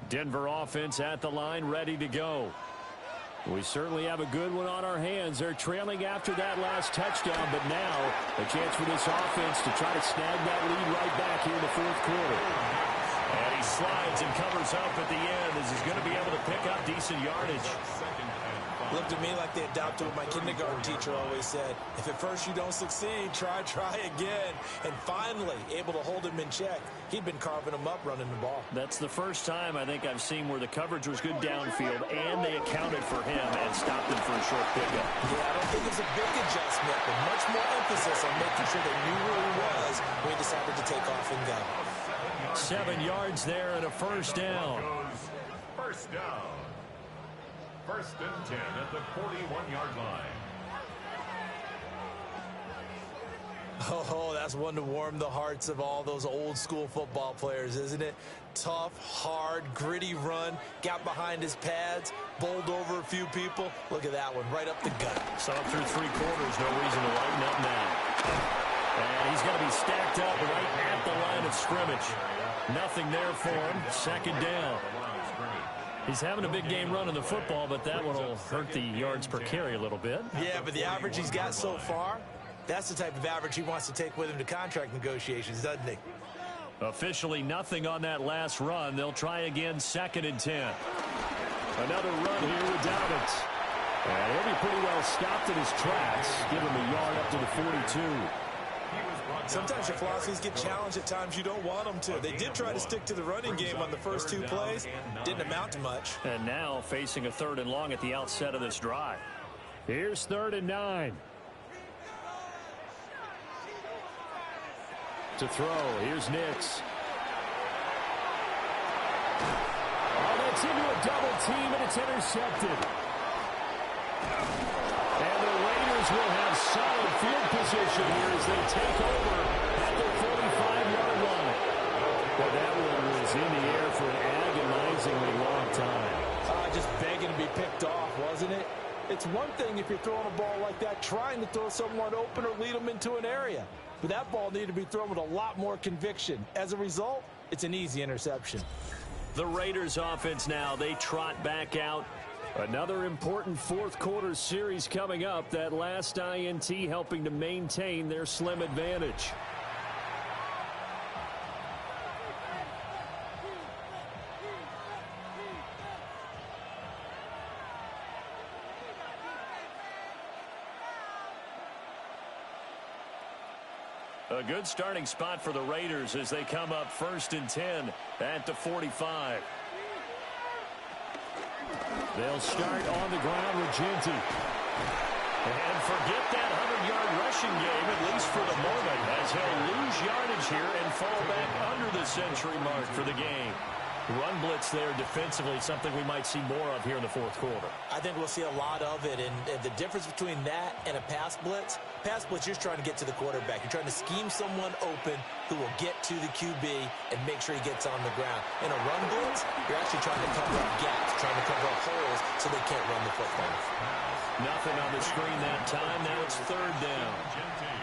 S5: Denver offense at the line, ready to go. We certainly have a good one on our hands. They're trailing after that last touchdown, but now a chance for this offense to try to snag that lead right back here in the 4th quarter. And he slides and covers up at the end as he's going to be able to pick up decent yardage.
S2: Looked at me like they adopted what my kindergarten teacher always said. If at first you don't succeed, try again. And finally, able to hold him in check. He'd been carving him up running the ball.
S5: That's the first time I think I've seen where the coverage was good downfield and they accounted for him and stopped him for a short pickup.
S2: Yeah, I don't think it's a big adjustment, but much more emphasis on making sure they knew where he was when he decided to take off and go.
S5: 7 yards there and a first down.
S3: First down. 1st and 10 at the 41-yard line.
S2: Oh, that's one to warm the hearts of all those old school football players, isn't it? Tough, hard, gritty run, got behind his pads, bowled over a few people. Look at that one, right up the gut.
S5: So through 3 quarters, no reason to lighten up now. And he's going to be stacked up right at the line of scrimmage. Nothing there for him. Second down. He's having a big game running the football, but that one will hurt the yards per carry a little bit.
S4: Yeah, but the average he's got so far, that's the type of average he wants to take with him to contract negotiations, doesn't he?
S5: Officially nothing on that last run. They'll try again, 2nd and 10. Another run here with Dobbins. And he'll be pretty well stopped in his tracks. Give him a yard up to the 42.
S4: Sometimes your philosophies get challenged at times you don't want them to. They did try to stick to the running game on the first 2 plays. Didn't amount to much.
S5: And now facing a 3rd and long at the outset of this drive. Here's 3rd and 9. To throw. Here's Nix. Oh, that's into a double team, and it's intercepted. And the Raiders will have solid field position here as they take over at the 45-yard line. Well, that one was in the air for an agonizingly long time.
S2: Just begging to be picked off, wasn't it? It's one thing if you're throwing a ball like that, trying to throw someone open or lead them into an area. But that ball needed to be thrown with a lot more conviction. As a result, it's an easy interception.
S5: The Raiders offense now, they trot back out. Another important 4th quarter series coming up. That last INT helping to maintain their slim advantage. A good starting spot for the Raiders as they come up 1st and 10 at the 45. They'll start on the ground with Genty. And forget that 100-yard rushing game, at least for the moment, as he'll lose yardage here and fall back under the century mark for the game. Run blitz there defensively, something we might see more of here in the 4th quarter.
S4: I think we'll see a lot of it, and the difference between that and a pass blitz, you're just trying to get to the quarterback. You're trying to scheme someone open who will get to the QB and make sure he gets on the ground. In a run blitz, you're actually trying to cover up gaps, trying to cover up holes so they can't run the football.
S5: Nothing on the screen that time. Now it's 3rd down.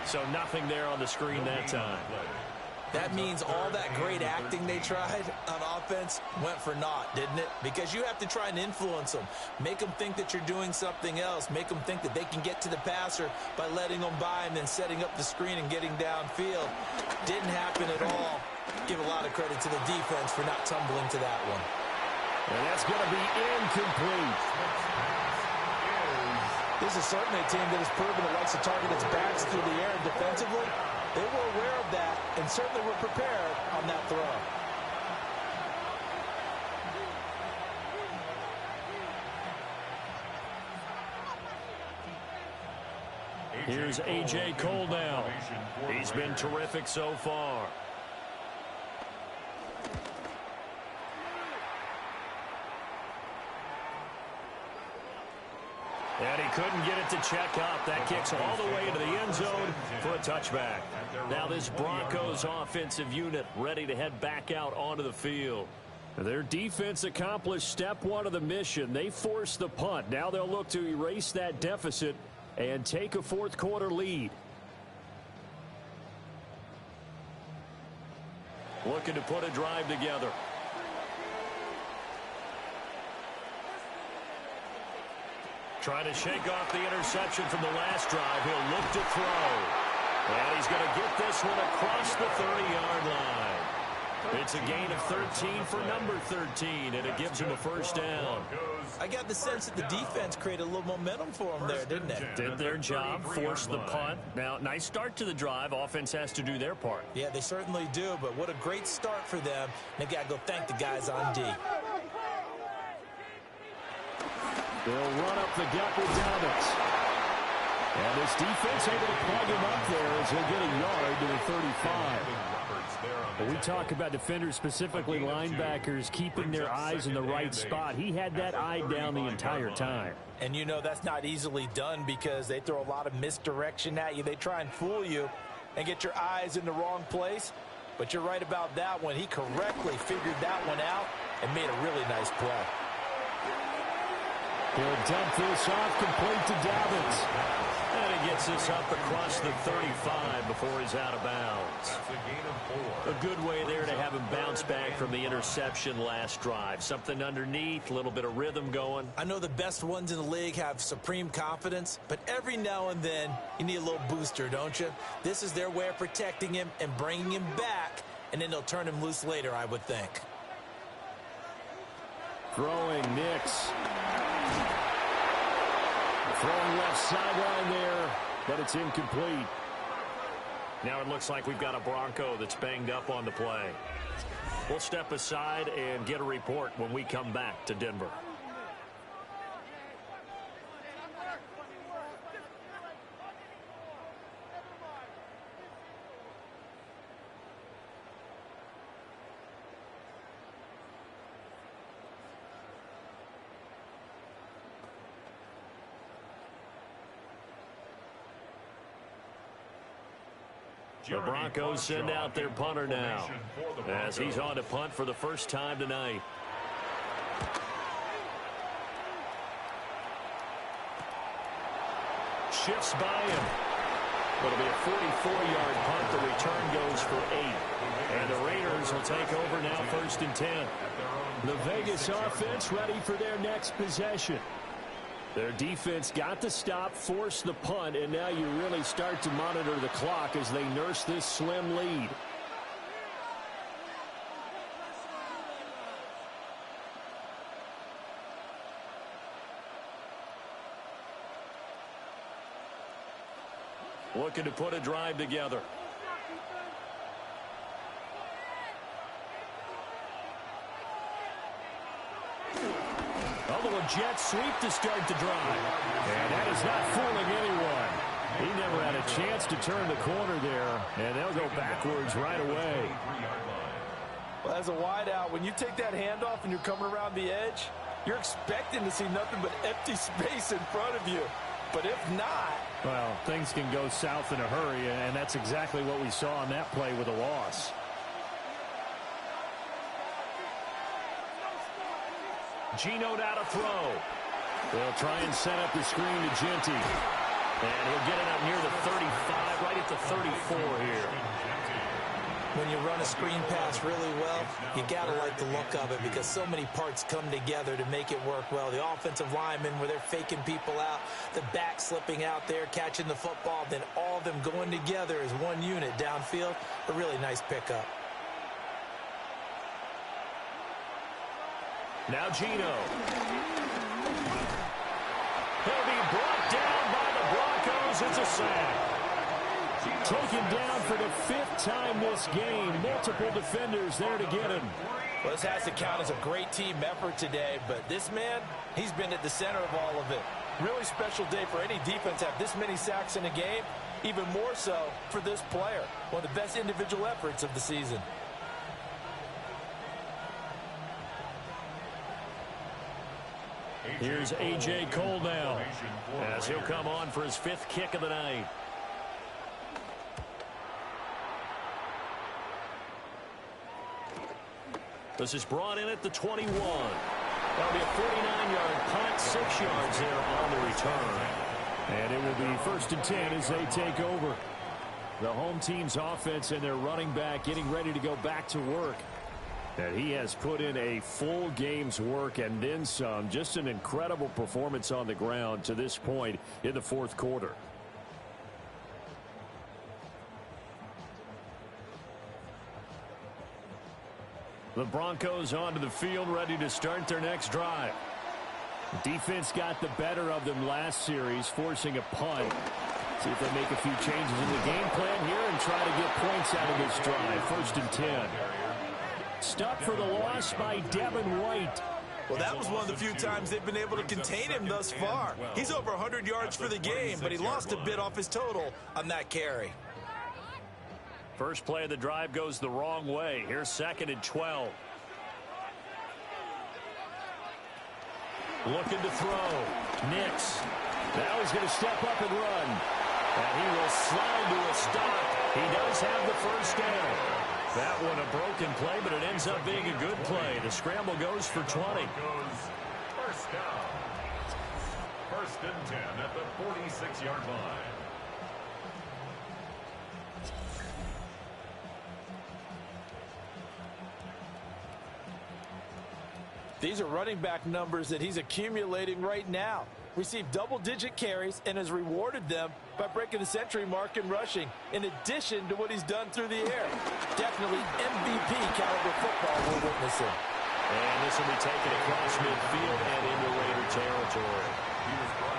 S5: So nothing there on the screen that time.
S4: That means all that great acting they tried on offense went for naught, didn't it? Because you have to try and influence them. Make them think that you're doing something else. Make them think that they can get to the passer by letting them by and then setting up the screen and getting downfield. Didn't happen at all. Give a lot of credit to the defense for not tumbling to that one.
S5: And that's going to be incomplete.
S2: This is certainly a team that has proven it likes to target its backs through the air defensively. They were aware of that and certainly were prepared on that throw.
S5: Here's A.J. Cole now. He's been terrific so far. And he couldn't get it to check up. That kicks all the way into the end zone for a touchback. Now this Broncos offensive unit ready to head back out onto the field. Their defense accomplished step 1 of the mission. They forced the punt. Now they'll look to erase that deficit and take a 4th quarter lead. Looking to put a drive together. Trying to shake off the interception from the last drive. He'll look to throw. And he's going to get this one across the 30-yard line. It's a gain of 13 for number 13, and it gives him a 1st down.
S4: I got the sense that the defense created a little momentum for him there, didn't they?
S5: Did their job, forced the punt. Now, nice start to the drive. Offense has to do their part.
S4: Yeah, they certainly do, but what a great start for them. They got to go thank the guys on D.
S5: They'll run up the gut with Dobbins. And this defense able to plug him up there as he'll get a yard to the 35. But we talk about defenders, specifically linebackers, keeping their eyes in the right spot. He had that eye down the entire time.
S2: And you know that's not easily done because they throw a lot of misdirection at you. They try and fool you and get your eyes in the wrong place. But you're right about that one. He correctly figured that one out and made a really nice play.
S5: He'll dump this off complete to Dobbins. And he gets this up across the 35 before he's out of bounds.
S3: That's a gain of 4.
S5: A good way there to have him bounce back from the interception last drive. Something underneath, a little bit of rhythm going.
S4: I know the best ones in the league have supreme confidence, but every now and then you need a little booster, don't you? This is their way of protecting him and bringing him back, and then they'll turn him loose later, I would think.
S5: Throwing Nix. Throwing left sideline there, but it's incomplete. Now it looks like we've got a Bronco that's banged up on the play. We'll step aside and get a report when we come back to Denver. The Broncos send out their punter now as he's on to punt for the first time tonight. Shifts by him. It'll be a 44-yard punt. The return goes for 8. And the Raiders will take over now, 1st and 10. The Vegas offense ready for their next possession. Their defense got the stop, forced the punt, and now you really start to monitor the clock as they nurse this slim lead. Looking to put a drive together. Jet sweep to start the drive. And that is not fooling anyone. He never had a chance to turn the corner there, and they'll go backwards right away.
S2: Well, as a wideout, when you take that handoff and you're coming around the edge, you're expecting to see nothing but empty space in front of you. But if not...
S5: Well, things can go south in a hurry, and that's exactly what we saw on that play with a loss. Geno now to throw. They'll try and set up the screen to Genty. And he'll get it up near the 35, right at the 34 here.
S4: When you run a screen pass really well, you got to like the look of it because so many parts come together to make it work well. The offensive linemen, where they're faking people out, the back slipping out there, catching the football, then all of them going together as one unit downfield. A really nice pickup.
S5: Now Geno. He'll be brought down by the Broncos. It's a sack. Taken down for the 5th time this game. Multiple defenders there to get him.
S2: Well, this has to count as a great team effort today, but this man, he's been at the center of all of it. Really special day for any defense to have this many sacks in a game, even more so for this player. One of the best individual efforts of the season.
S5: Here's A.J. Cole now as he'll come on for his 5th kick of the night. This is brought in at the 21. That'll be a 49-yard punt, 6 yards there on the return. And it will be 1st and 10 as they take over. The home team's offense and their running back getting ready to go back to work. And he has put in a full game's work and then some. Just an incredible performance on the ground to this point in the 4th quarter. The Broncos onto the field, ready to start their next drive. The defense got the better of them last series, forcing a punt. See if they make a few changes in the game plan here and try to get points out of this drive. 1st and 10. Stopped for the loss by Devin White.
S4: Well, that was one of the few times they've been able to contain him thus far. He's over 100 yards for the game, but he lost a bit off his total on that carry.
S5: First play of the drive goes the wrong way. Here's 2nd and 12. Looking to throw. Nix. Now he's going to step up and run. And he will slide to a stop. He does have the first down. That one a broken play, but it ends up being a good play. The scramble goes for 20.
S3: First down. 1st and 10 at the 46-yard line.
S2: These are running back numbers that he's accumulating right now. Received double-digit carries and has rewarded them by breaking the century mark in rushing, in addition to what he's done through the air. Definitely MVP caliber football we're witnessing.
S5: And this will be taken across midfield and into Raider territory.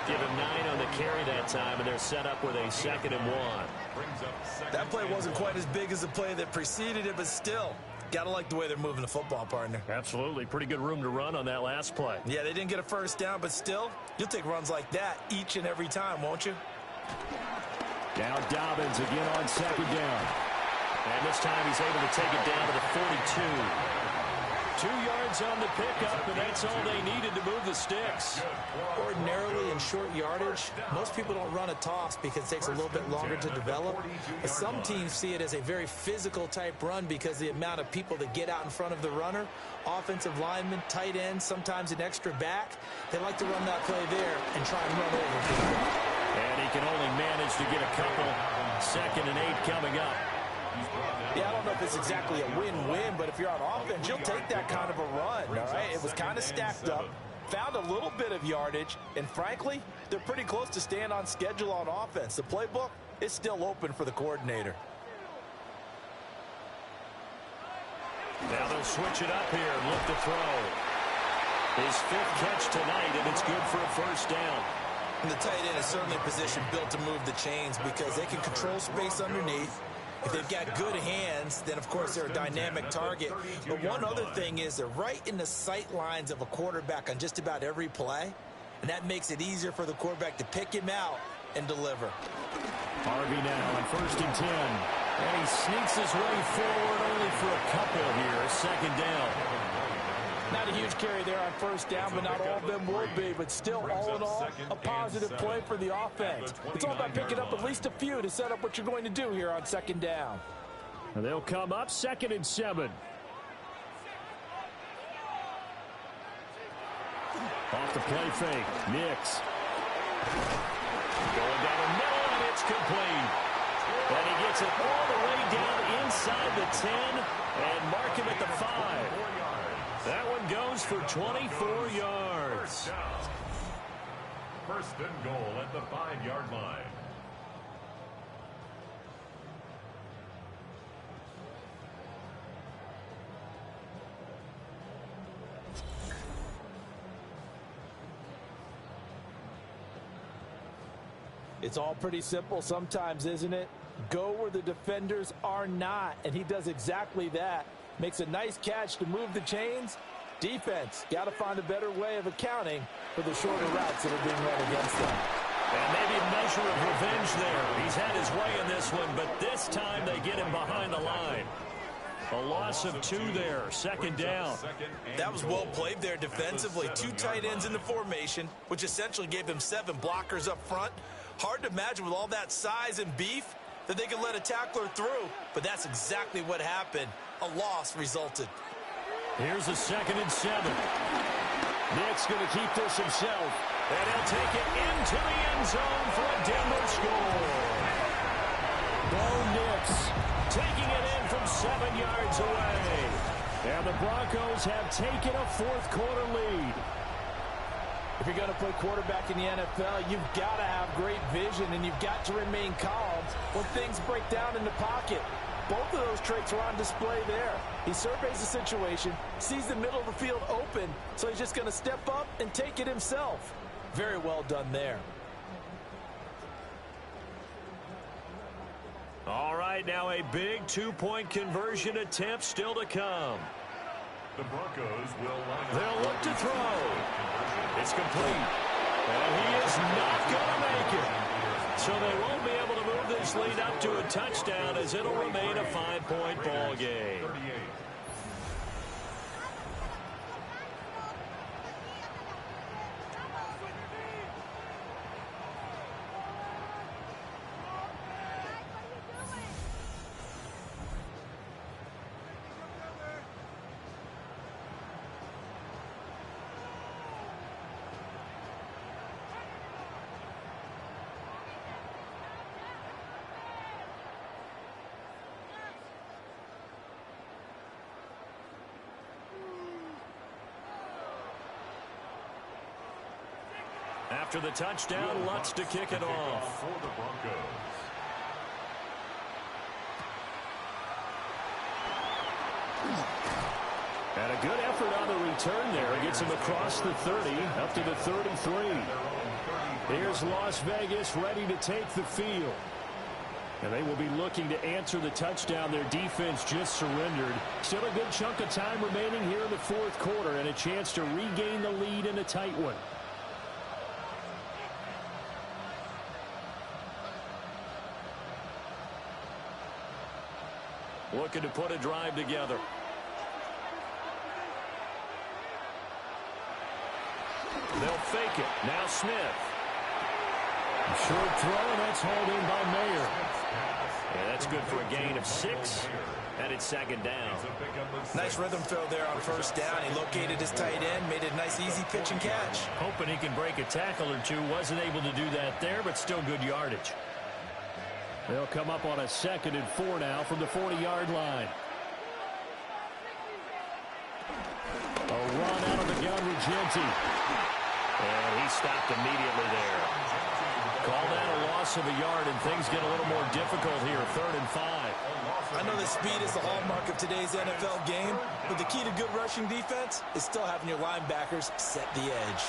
S5: Give him 9 on the carry that time, and they're set up with a 2nd and 1.
S4: That play wasn't quite as big as the play that preceded it, but still, gotta like the way they're moving the football, partner.
S5: Absolutely. Pretty good room to run on that last play.
S4: Yeah, they didn't get a first down, but still, you'll take runs like that each and every time, won't you?
S5: Now Dobbins again on 2nd down. And this time he's able to take it down to the 42. 2 yards on the pickup, and that's all they needed to move the sticks.
S2: Ordinarily in short yardage, most people don't run a toss because it takes a little bit longer to develop. But some teams see it as a very physical type run because the amount of people that get out in front of the runner, offensive linemen, tight ends, sometimes an extra back, they like to run that play there and try and run over people.
S5: And he can only manage to get a couple. 2nd and 8 coming up.
S2: Yeah, I don't know if it's exactly a win-win, but if you're on offense, you'll take that kind of a run, all right? It was kind of stacked up, found a little bit of yardage, and frankly, they're pretty close to staying on schedule on offense. The playbook is still open for the coordinator.
S5: Now they'll switch it up here and look to throw. His 5th catch tonight, and it's good for a 1st down.
S4: And the tight end is certainly a position built to move the chains because they can control space underneath. If they've got good hands, then, of course, they're a dynamic target. But one other thing is they're right in the sight lines of a quarterback on just about every play, and that makes it easier for the quarterback to pick him out and deliver.
S5: Harvey now on 1st and 10. And he sneaks his way forward only for a couple here. 2nd down.
S2: Not a huge carry there on 1st down, but not all of them will be. But still, all in all, a positive play for the offense. It's all about picking up at least a few to set up what you're going to do here on 2nd down.
S5: And they'll come up 2nd and 7. Off the play fake. Nix. Going down the middle, and it's complete. And he gets it all the way down inside the 10 and mark him at the 5. That one goes for 24 yards.
S3: 1st and goal at the 5-yard line.
S2: It's all pretty simple sometimes, isn't it? Go where the defenders are not, and he does exactly that. Makes a nice catch to move the chains. Defense, got to find a better way of accounting for the shorter routes that are being run against them.
S5: And maybe a measure of revenge there. He's had his way in this one, but this time they get him behind the line. A loss of 2 there, 2nd down.
S4: That was well played there defensively. 2 tight ends in the formation, which essentially gave them 7 blockers up front. Hard to imagine with all that size and beef that they could let a tackler through, but that's exactly what happened. A loss resulted.
S5: Here's a 2nd and 7. Nick's going to keep this himself, and he'll take it into the end zone for a Denver score. Bo Nix taking it in from 7 yards away. And the Broncos have taken a 4th quarter lead.
S2: If you're going to play quarterback in the NFL, you've got to have great vision, and you've got to remain calm when things break down in the pocket. Both of those traits are on display there. He surveys the situation, sees the middle of the field open, so he's just going to step up and take it himself. Very well done there.
S5: All right, now a big 2-point conversion attempt still to come.
S3: The Broncos will line up.
S5: They'll look to throw. It's complete. And he is not going to make it. So they won't be able to move this lead up to a touchdown as it'll remain a 5-point ball game.
S1: After the touchdown, Lutz to kick it off.
S3: For the Broncos.
S5: And a good effort on the return there. Gets him across the 30, up to the 33. Here's Las Vegas ready to take the field. And they will be looking to answer the touchdown. Their defense just surrendered. Still a good chunk of time remaining here in the fourth quarter and a chance to regain the lead in a tight one. Looking to put a drive together. They'll fake it. Now Smith. Short throw, and that's hauled in by Mayer. Yeah, that's good for a gain of 6, and it's second down.
S4: Nice rhythm throw there on first down. He located his tight end, made it a nice, easy pitch and catch.
S5: Hoping he can break a tackle or two. Wasn't able to do that there, but still good yardage. They'll come up on a 2nd and 4 now from the 40-yard line. A run out of the gun with Genty. And he stopped immediately there. Call that a loss of a yard, and things get a little more difficult here. 3rd and 5.
S4: I know that speed is the hallmark of today's NFL game, but the key to good rushing defense is still having your linebackers set the edge.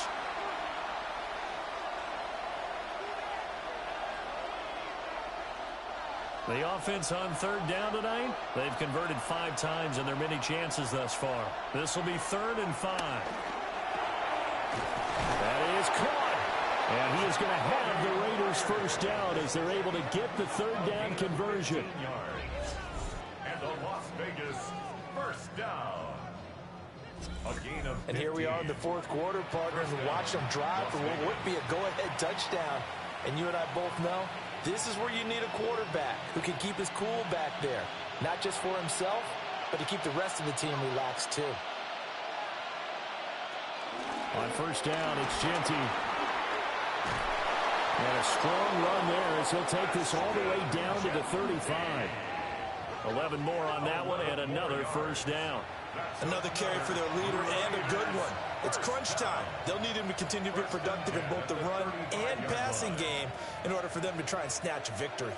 S5: The offense on 3rd down tonight, they've converted 5 times in their many chances thus far. This will be 3rd and 5. That is caught. And he is going to have the Raiders first down as they're able to get the 3rd down conversion.
S3: And the Las Vegas first down. A gain of 15.
S2: And here we are in the fourth quarter, partners, and watch them drive for what would be a go-ahead touchdown. And you and I both know this is where you need a quarterback who can keep his cool back there. Not just for himself, but to keep the rest of the team relaxed too.
S5: On first down, it's Genty. And a strong run there as he'll take this all the way down to the 35. 11 more on that one and another first down.
S4: Another carry for their leader and a good one. It's crunch time. They'll need him to continue to be productive in both the run and passing game in order for them to try and snatch a victory.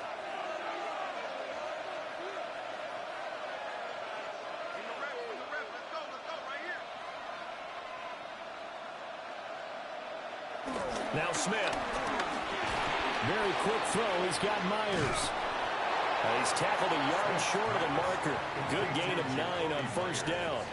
S5: Now Smith. Very quick throw. He's got Myers. He's tackled a yard short of the marker. Good gain of 9 on first down.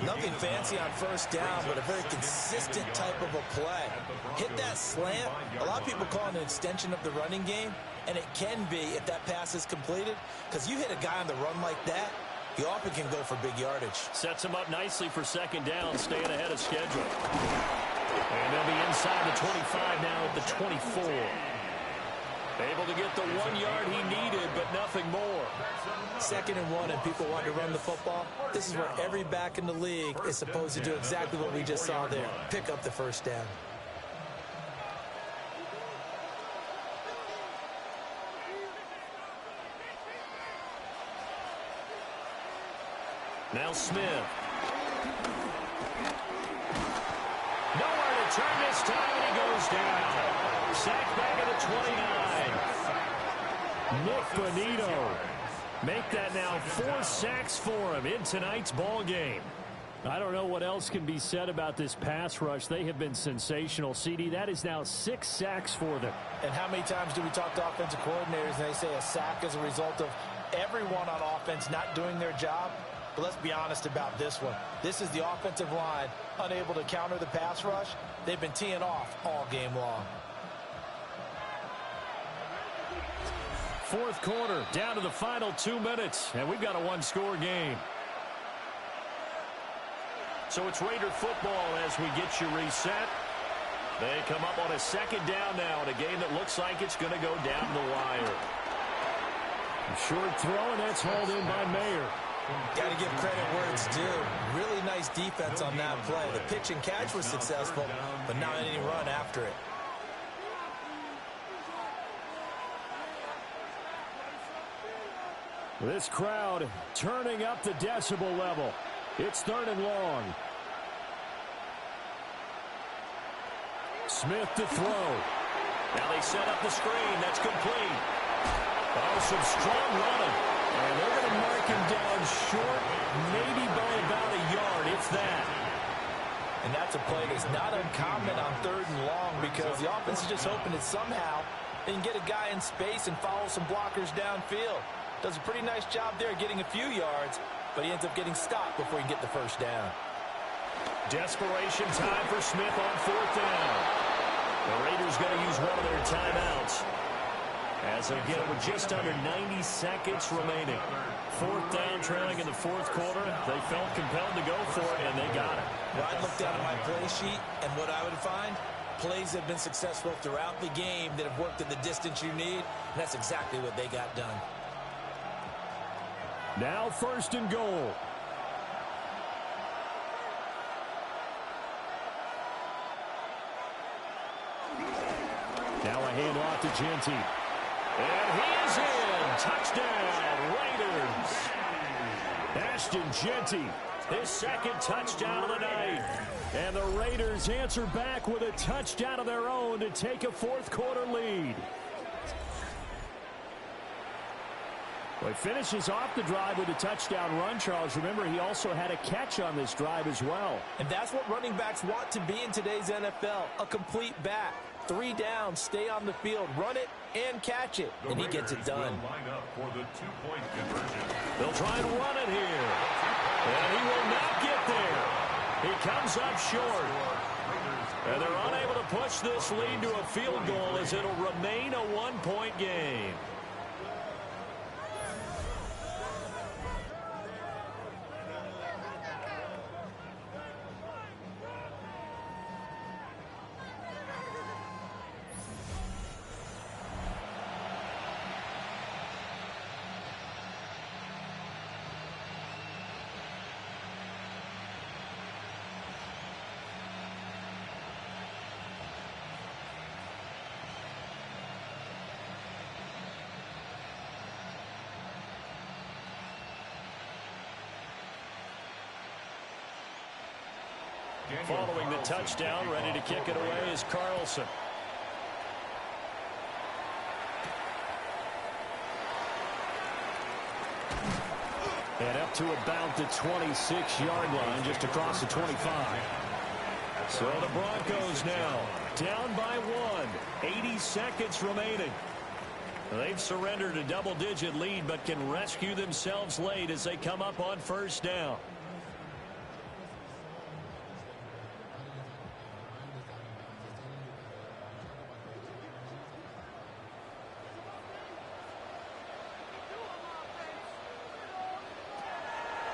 S4: Nothing fancy on first down, but a very consistent type of a play. Hit that slant. A lot of people call it an extension of the running game, and it can be if that pass is completed, because you hit a guy on the run like that, he often can go for big yardage.
S5: Sets him up nicely for second down, staying ahead of schedule. And they'll be inside the 25 now at the 24. Able to get the 1 yard he needed, but nothing more.
S4: 2nd and 1, and people want to run the football. This is where every back in the league is supposed to do exactly what we just saw there. Pick up the first down.
S5: Now Smith. Nowhere to turn this time, and he goes down. Sacked back at the 29. Nick Bonito. Make that now 4 sacks for him in tonight's ball game. I don't know what else can be said about this pass rush. They have been sensational. CD, that is now 6 sacks for them.
S2: And how many times do we talk to offensive coordinators and they say a sack is a result of everyone on offense not doing their job? But let's be honest about this one. This is the offensive line unable to counter the pass rush. They've been teeing off all game long.
S5: Fourth quarter, down to the final 2 minutes, and we've got a 1-score game. So it's Raider football as we get you reset. They come up on a second down now in a game that looks like it's going to go down the wire. Short throw, and that's hauled in by Mayer.
S4: Got to give credit where it's due. Really nice defense on that play. The pitch and catch was successful, but not any run after it.
S5: This crowd turning up the decibel level. It's 3rd and long. Smith to throw.
S1: Now they set up the screen. That's complete. Oh, some strong running.
S5: And they're going to mark him down short, maybe by about a yard, if that.
S2: And that's a play that's not uncommon on 3rd and long because the offense is just hoping that somehow they can get a guy in space and follow some blockers downfield. Does a pretty nice job there getting a few yards, but he ends up getting stopped before he can get the first down.
S1: Desperation time for Smith on 4th down. The Raiders going to use one of their timeouts. As again, with just under 90 seconds remaining. 4th down, trailing in the 4th quarter. They felt compelled to go for it, and they got it.
S2: Well, I'd look down at my play sheet, and what I would find, plays have been successful throughout the game that have worked at the distance you need, and that's exactly what they got done.
S5: Now 1st and goal. Now a handoff to Genty.
S1: And he is in. Touchdown, Raiders.
S5: Ashton Genty,
S1: His 2nd touchdown of the night.
S5: and the Raiders answer back with a touchdown of their own to take a 4th quarter lead. Well, he finishes off the drive with a touchdown run, Charles. Remember, he also had a catch on this drive as well.
S2: And that's what running backs want to be in today's NFL, a complete back. 3 downs, stay on the field, run it, and catch it. And he gets it done.
S1: They'll try and run it here. And he will not get there. He comes up short. And they're unable to push this lead to a field goal as it'll remain a 1-point game. Following the touchdown, ready to kick it away is Carlson.
S5: And up to about the 26-yard line, just across the 25.
S1: So the Broncos now down by 1. 80 seconds remaining. They've surrendered a double-digit lead, but can rescue themselves late as they come up on 1st down.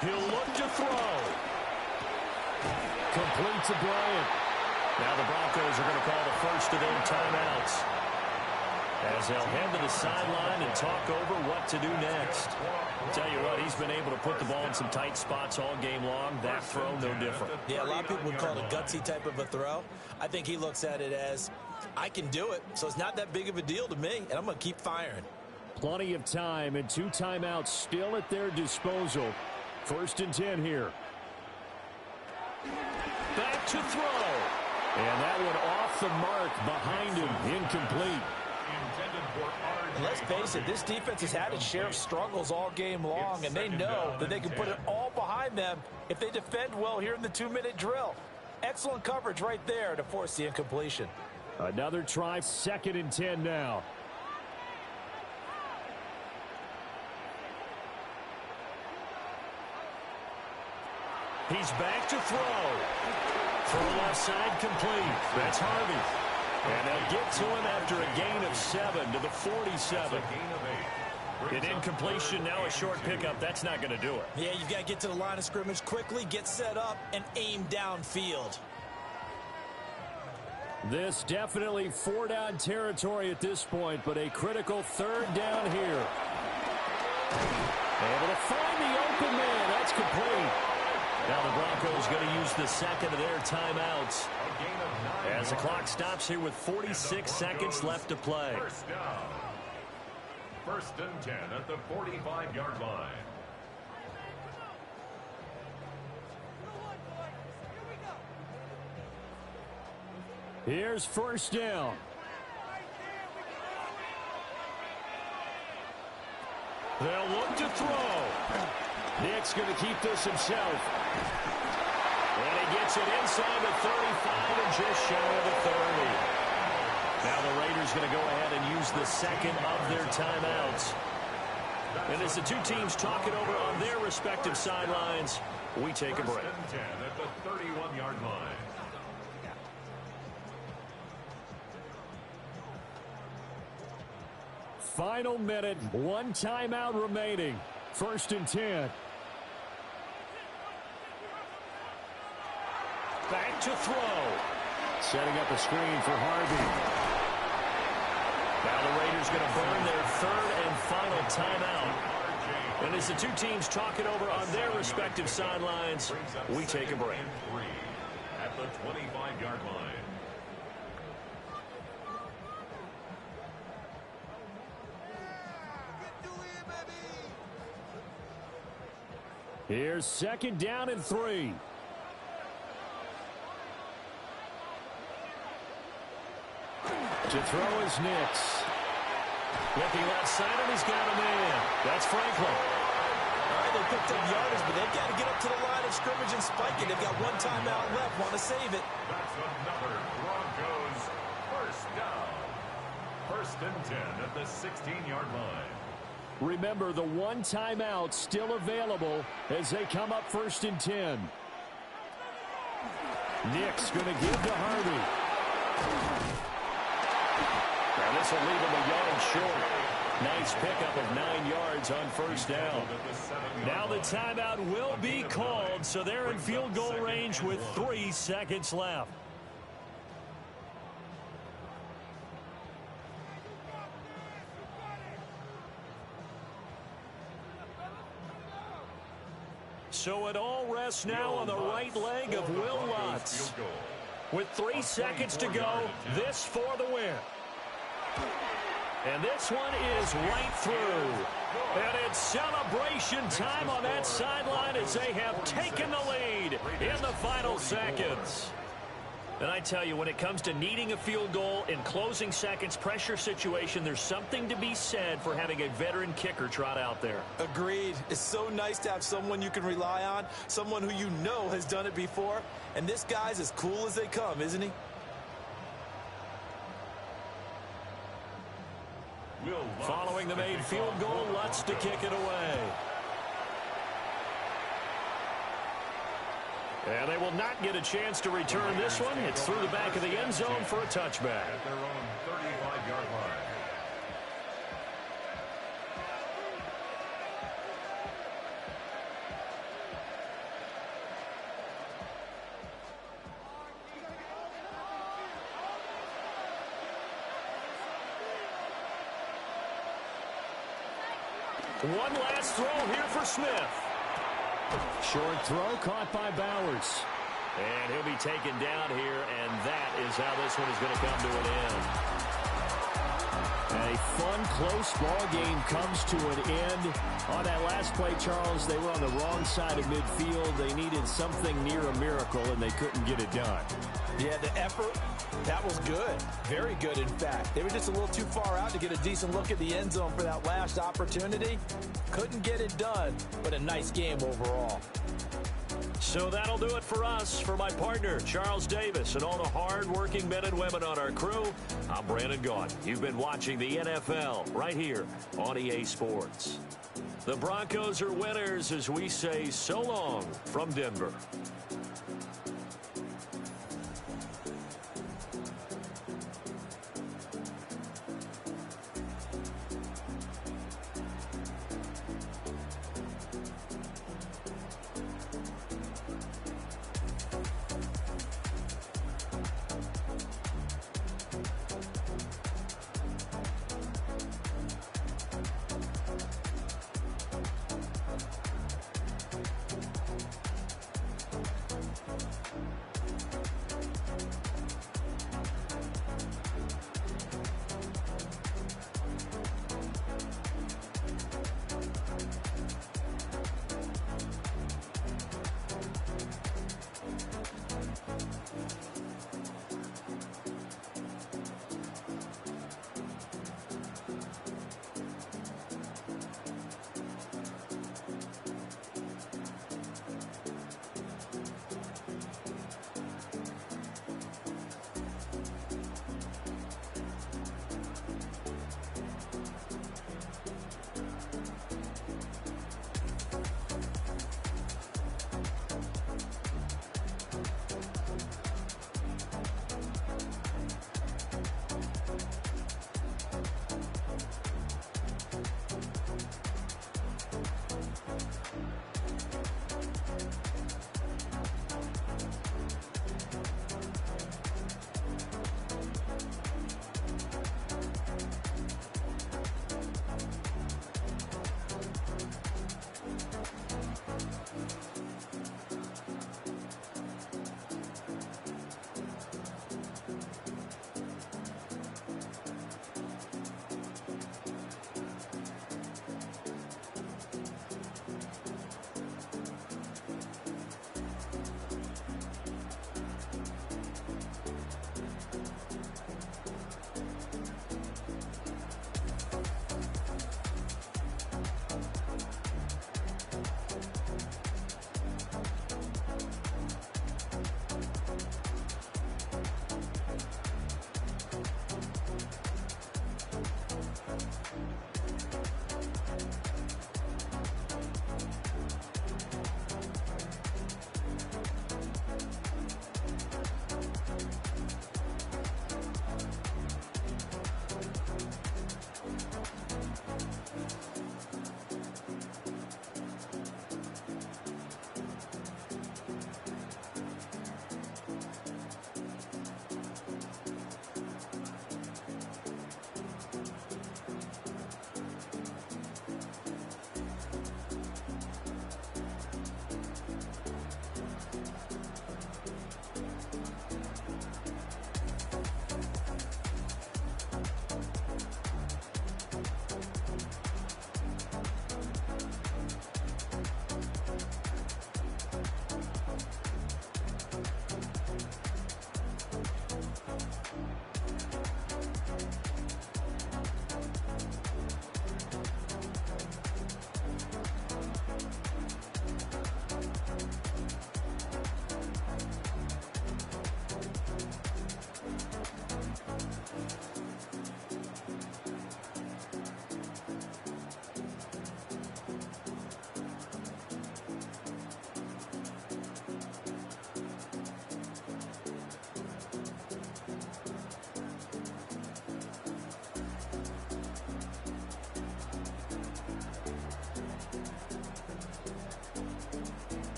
S1: He'll look to throw.
S5: Complete to Bryant.
S1: Now the Broncos are going to call the first of their timeouts, as they'll head to the sideline and talk over what to do next. Tell you what, he's been able to put the ball in some tight spots all game long. That throw, no different.
S2: Yeah, a lot of people would call it a gutsy type of a throw. I think he looks at it as, I can do it, so it's not that big of a deal to me, and I'm going to keep firing.
S5: Plenty of time and 2 timeouts still at their disposal. 1st and 10 here.
S1: Back to throw.
S5: And that one off the mark behind him. Incomplete.
S2: And let's face it, this defense has had its share of struggles all game long, and they know that they can put it all behind them if they defend well here in the 2-minute drill. Excellent coverage right there to force the incompletion.
S5: Another try, 2nd and 10 now.
S1: He's back to throw. Throw left side complete. That's Harvey. And they'll get to him after a gain of 7 to the 47. An incompletion, now a short pickup. That's not going to do it.
S2: Yeah, you've got to get to the line of scrimmage quickly, get set up, and aim downfield.
S5: This definitely 4-down territory at this point, but a critical 3rd down here. Able to find the open man. That's complete.
S1: Now the Broncos going to use the 2nd of their timeouts as the clock stops here with 46 seconds left to play.
S3: 1st and 10 at the 45-yard line.
S5: Here's first down. They'll look to throw. Nick's going to keep this himself. And he gets it inside the 35 and just shy of the 30. Now the Raiders going to go ahead and use the second of their timeouts. And as the two teams talk it over on their respective sidelines, we take a break.
S3: First and 10 at the 31-yard line.
S5: Final minute, one timeout remaining. First and 10. Back to throw. Setting up a screen for Harvey. Now the Raiders going to burn their third and final timeout. And as the two teams talk it over on their respective sidelines, we take a break.
S3: At the 25-yard line.
S5: Here's second down and 3. To throw is Nix. Looking left side, and he's got a man. That's Franklin.
S2: All right, they picked up yardage, but they've got to get up to the line of scrimmage and spike it. They've got one timeout left. Want to save it.
S3: That's another Broncos first down. First and 10 at the 16-yard line.
S5: Remember, the one timeout still available as they come up first and 10. Nick's going to give to Harvey. Now this will leave him a yard short. Nice pickup of 9 yards on first down. Now the timeout will be called, so they're in field goal range with 3 seconds left. So it all rests now on the right leg of Will Lutz. With 3 seconds to go, this for the win. And this one is right through. And it's celebration time on that sideline as they have taken the lead in the final seconds. And I tell you, when it comes to needing a field goal in closing seconds pressure situation, there's something to be said for having a veteran kicker trot out there.
S2: Agreed. It's so nice to have someone you can rely on, someone who you know has done it before. And this guy's as cool as they come, isn't he?
S5: Following the made field goal, Lutz to kick it away. And they will not get a chance to return this one. It's through the back of the end zone for a touchback.
S3: At their own 35-yard line.
S5: One last throw here for Smith. Short throw caught by Bowers. And he'll be taken down here, and that is how this one is going to come to an end. A fun, close ball game comes to an end. On that last play, Charles, they were on the wrong side of midfield. They needed something near a miracle, and they couldn't get it done.
S2: Yeah, the effort, that was good. Very good, in fact. They were just a little too far out to get a decent look at the end zone for that last opportunity. Couldn't get it done, but a nice game overall.
S5: So that'll do it for us. For my partner, Charles Davis, and all the hard-working men and women on our crew, I'm Brandon Gaudin. You've been watching the NFL right here on EA Sports. The Broncos are winners as we say so long from Denver.